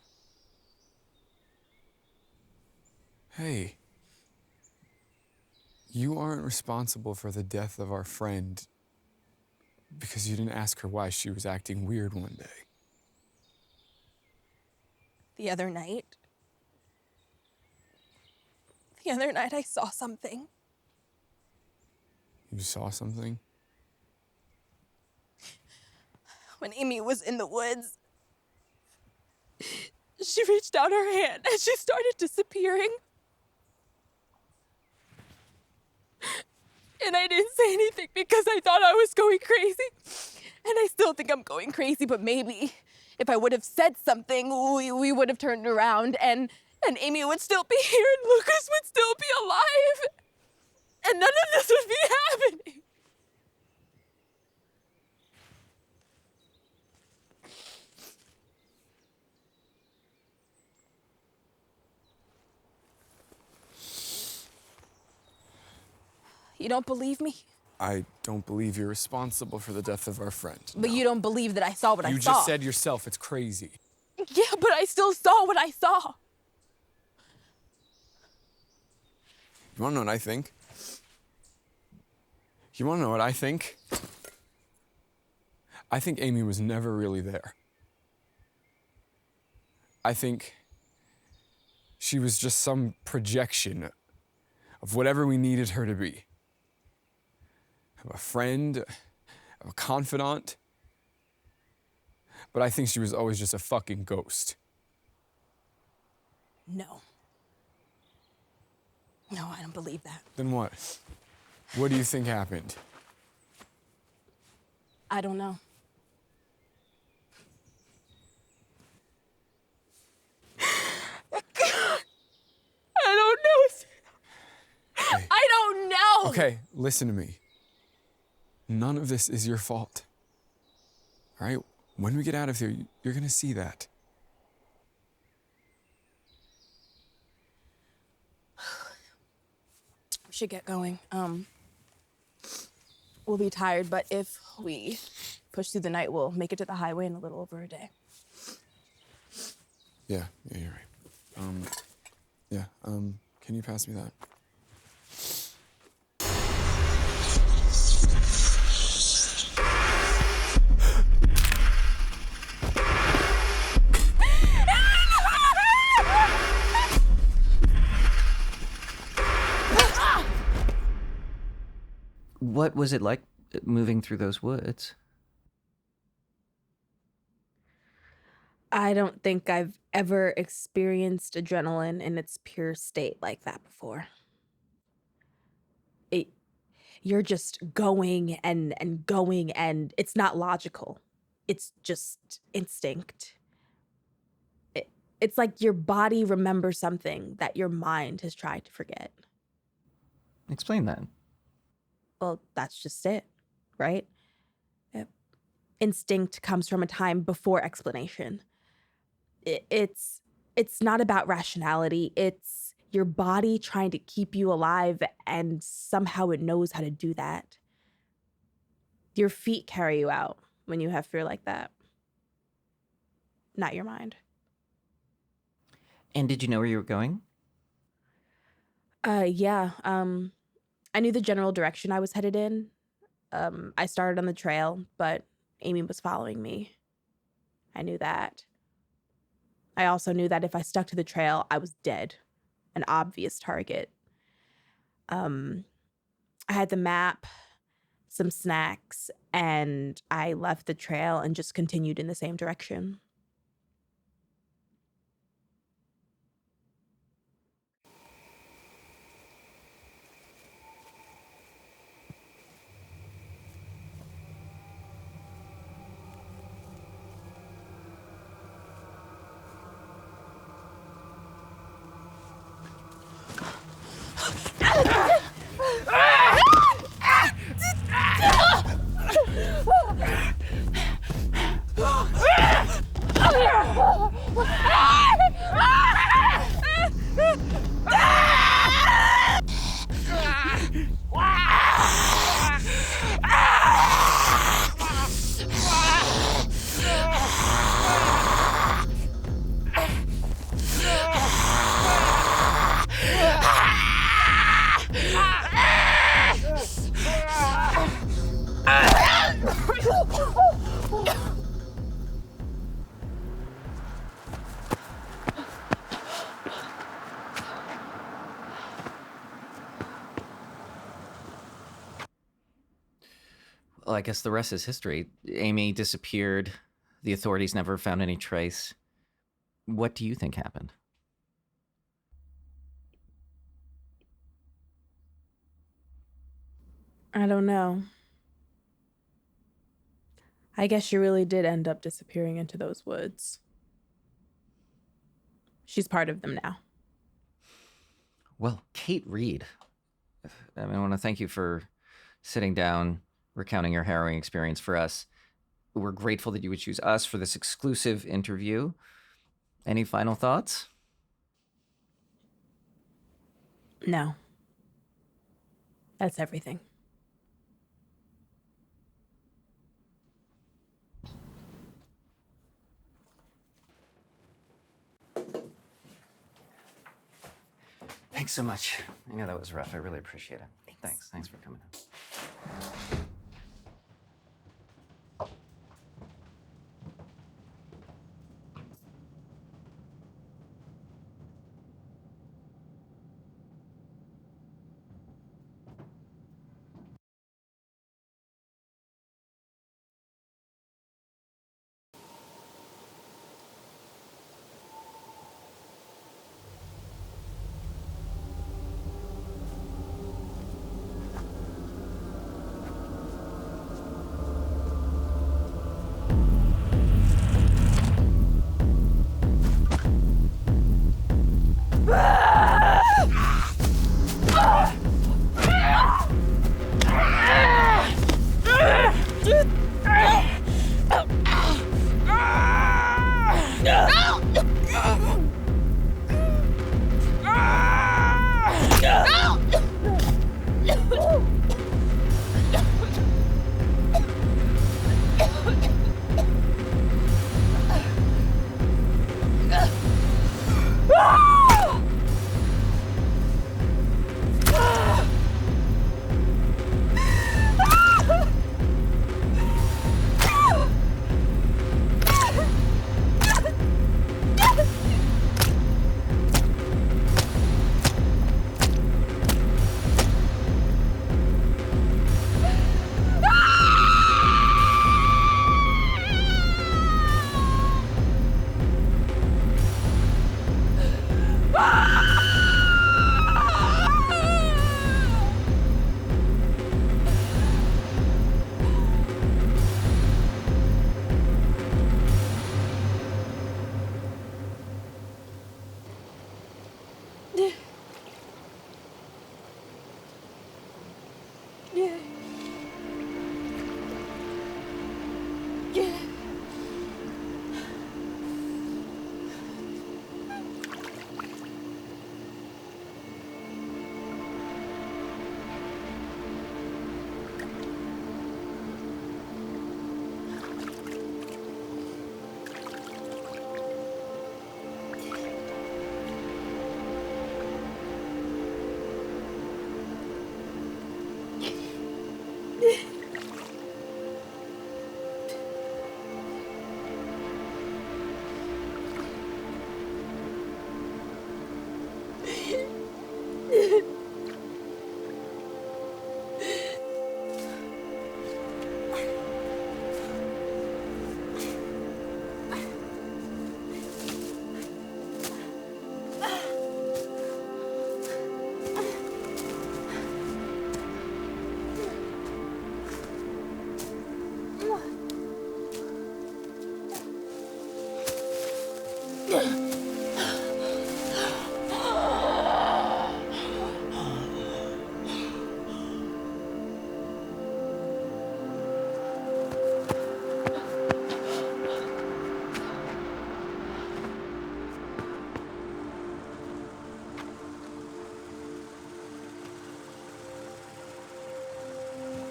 [SPEAKER 10] Hey. You aren't responsible for the death of our friend because you didn't ask her why she was acting weird one day.
[SPEAKER 2] The other night I saw something.
[SPEAKER 10] You saw something?
[SPEAKER 2] When Amy was in the woods, she reached out her hand and she started disappearing. And I didn't say anything because I thought I was going crazy. And I still think I'm going crazy, but maybe if I would have said something, we would have turned around and Amy would still be here and Lucas would still be alive. And none of this would be happening. You don't believe me?
[SPEAKER 10] I don't believe you're responsible for the death of our friend.
[SPEAKER 2] But
[SPEAKER 10] no.
[SPEAKER 2] you don't believe that I saw what I saw.
[SPEAKER 10] You just said yourself it's crazy.
[SPEAKER 2] Yeah, but I still saw what I saw.
[SPEAKER 10] You wanna know what I think? You wanna know what I think? I think Amy was never really there. I think she was just some projection of whatever we needed her to be. Of a friend, of a confidant. But I think she was always just a fucking ghost.
[SPEAKER 2] No. No, I don't believe that.
[SPEAKER 10] Then what? What do you think happened?
[SPEAKER 2] I don't know. I don't know.
[SPEAKER 10] Hey.
[SPEAKER 2] I don't know.
[SPEAKER 10] Okay, listen to me. None of this is your fault. All right? When we get out of here, you're gonna see that.
[SPEAKER 2] We should get going. We'll be tired, but if we push through the night, we'll make it to the highway in a little over a day.
[SPEAKER 10] Yeah, you're right. Can you pass me that?
[SPEAKER 1] What was it like moving through those woods?
[SPEAKER 2] I don't think I've ever experienced adrenaline in its pure state like that before. You're just going and going, and it's not logical. It's just instinct. It's like your body remembers something that your mind has tried to forget.
[SPEAKER 1] Explain that.
[SPEAKER 2] Well, that's just it, right? Instinct comes from a time before explanation. It's not about rationality. It's your body trying to keep you alive, and somehow it knows how to do that. Your feet carry you out when you have fear like that, not your mind.
[SPEAKER 1] And did you know where you were going?
[SPEAKER 2] Yeah. I knew the general direction I was headed in. I started on the trail, but Amy was following me. I knew that. I also knew that if I stuck to the trail, I was dead. An obvious target. I had the map, some snacks, and I left the trail and just continued in the same direction.
[SPEAKER 1] Well, I guess the rest is history. Amy disappeared. The authorities never found any trace. What do you think happened?
[SPEAKER 2] I don't know. I guess she really did end up disappearing into those woods. She's part of them now.
[SPEAKER 1] Well, Kate Reed, I want to thank you for sitting down, recounting your harrowing experience for us. We're grateful that you would choose us for this exclusive interview. Any final thoughts?
[SPEAKER 2] No. That's everything.
[SPEAKER 1] Thanks so much. I know that was rough. I really appreciate it. Thanks. Thanks for coming in.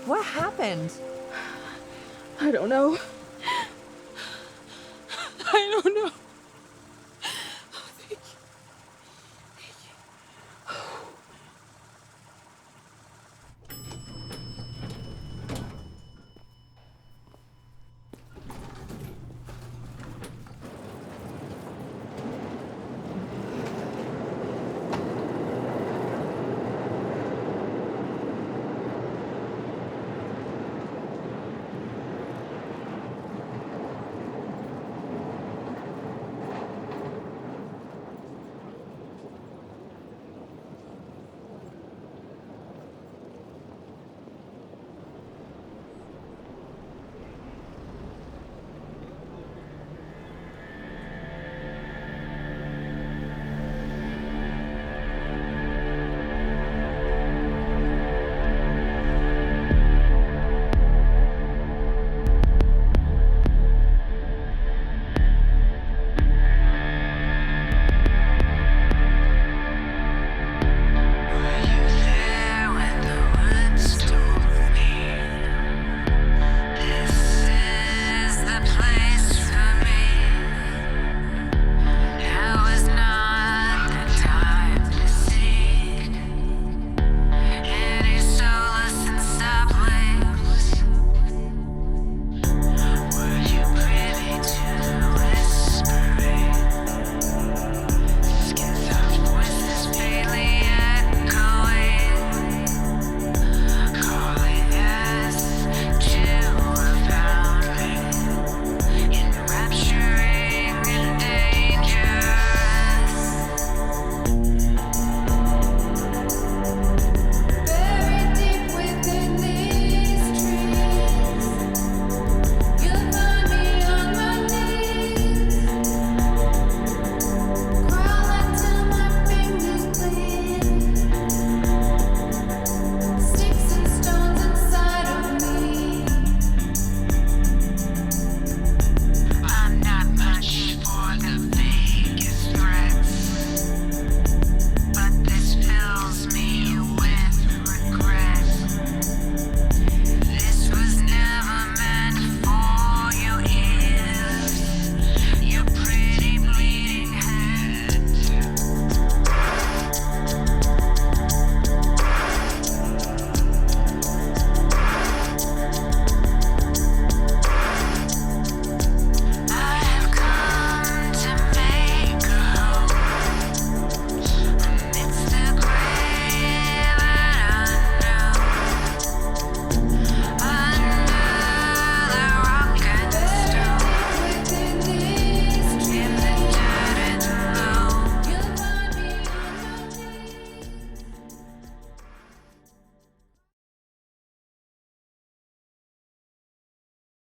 [SPEAKER 11] What happened?
[SPEAKER 2] I don't know. I don't know. Thank you.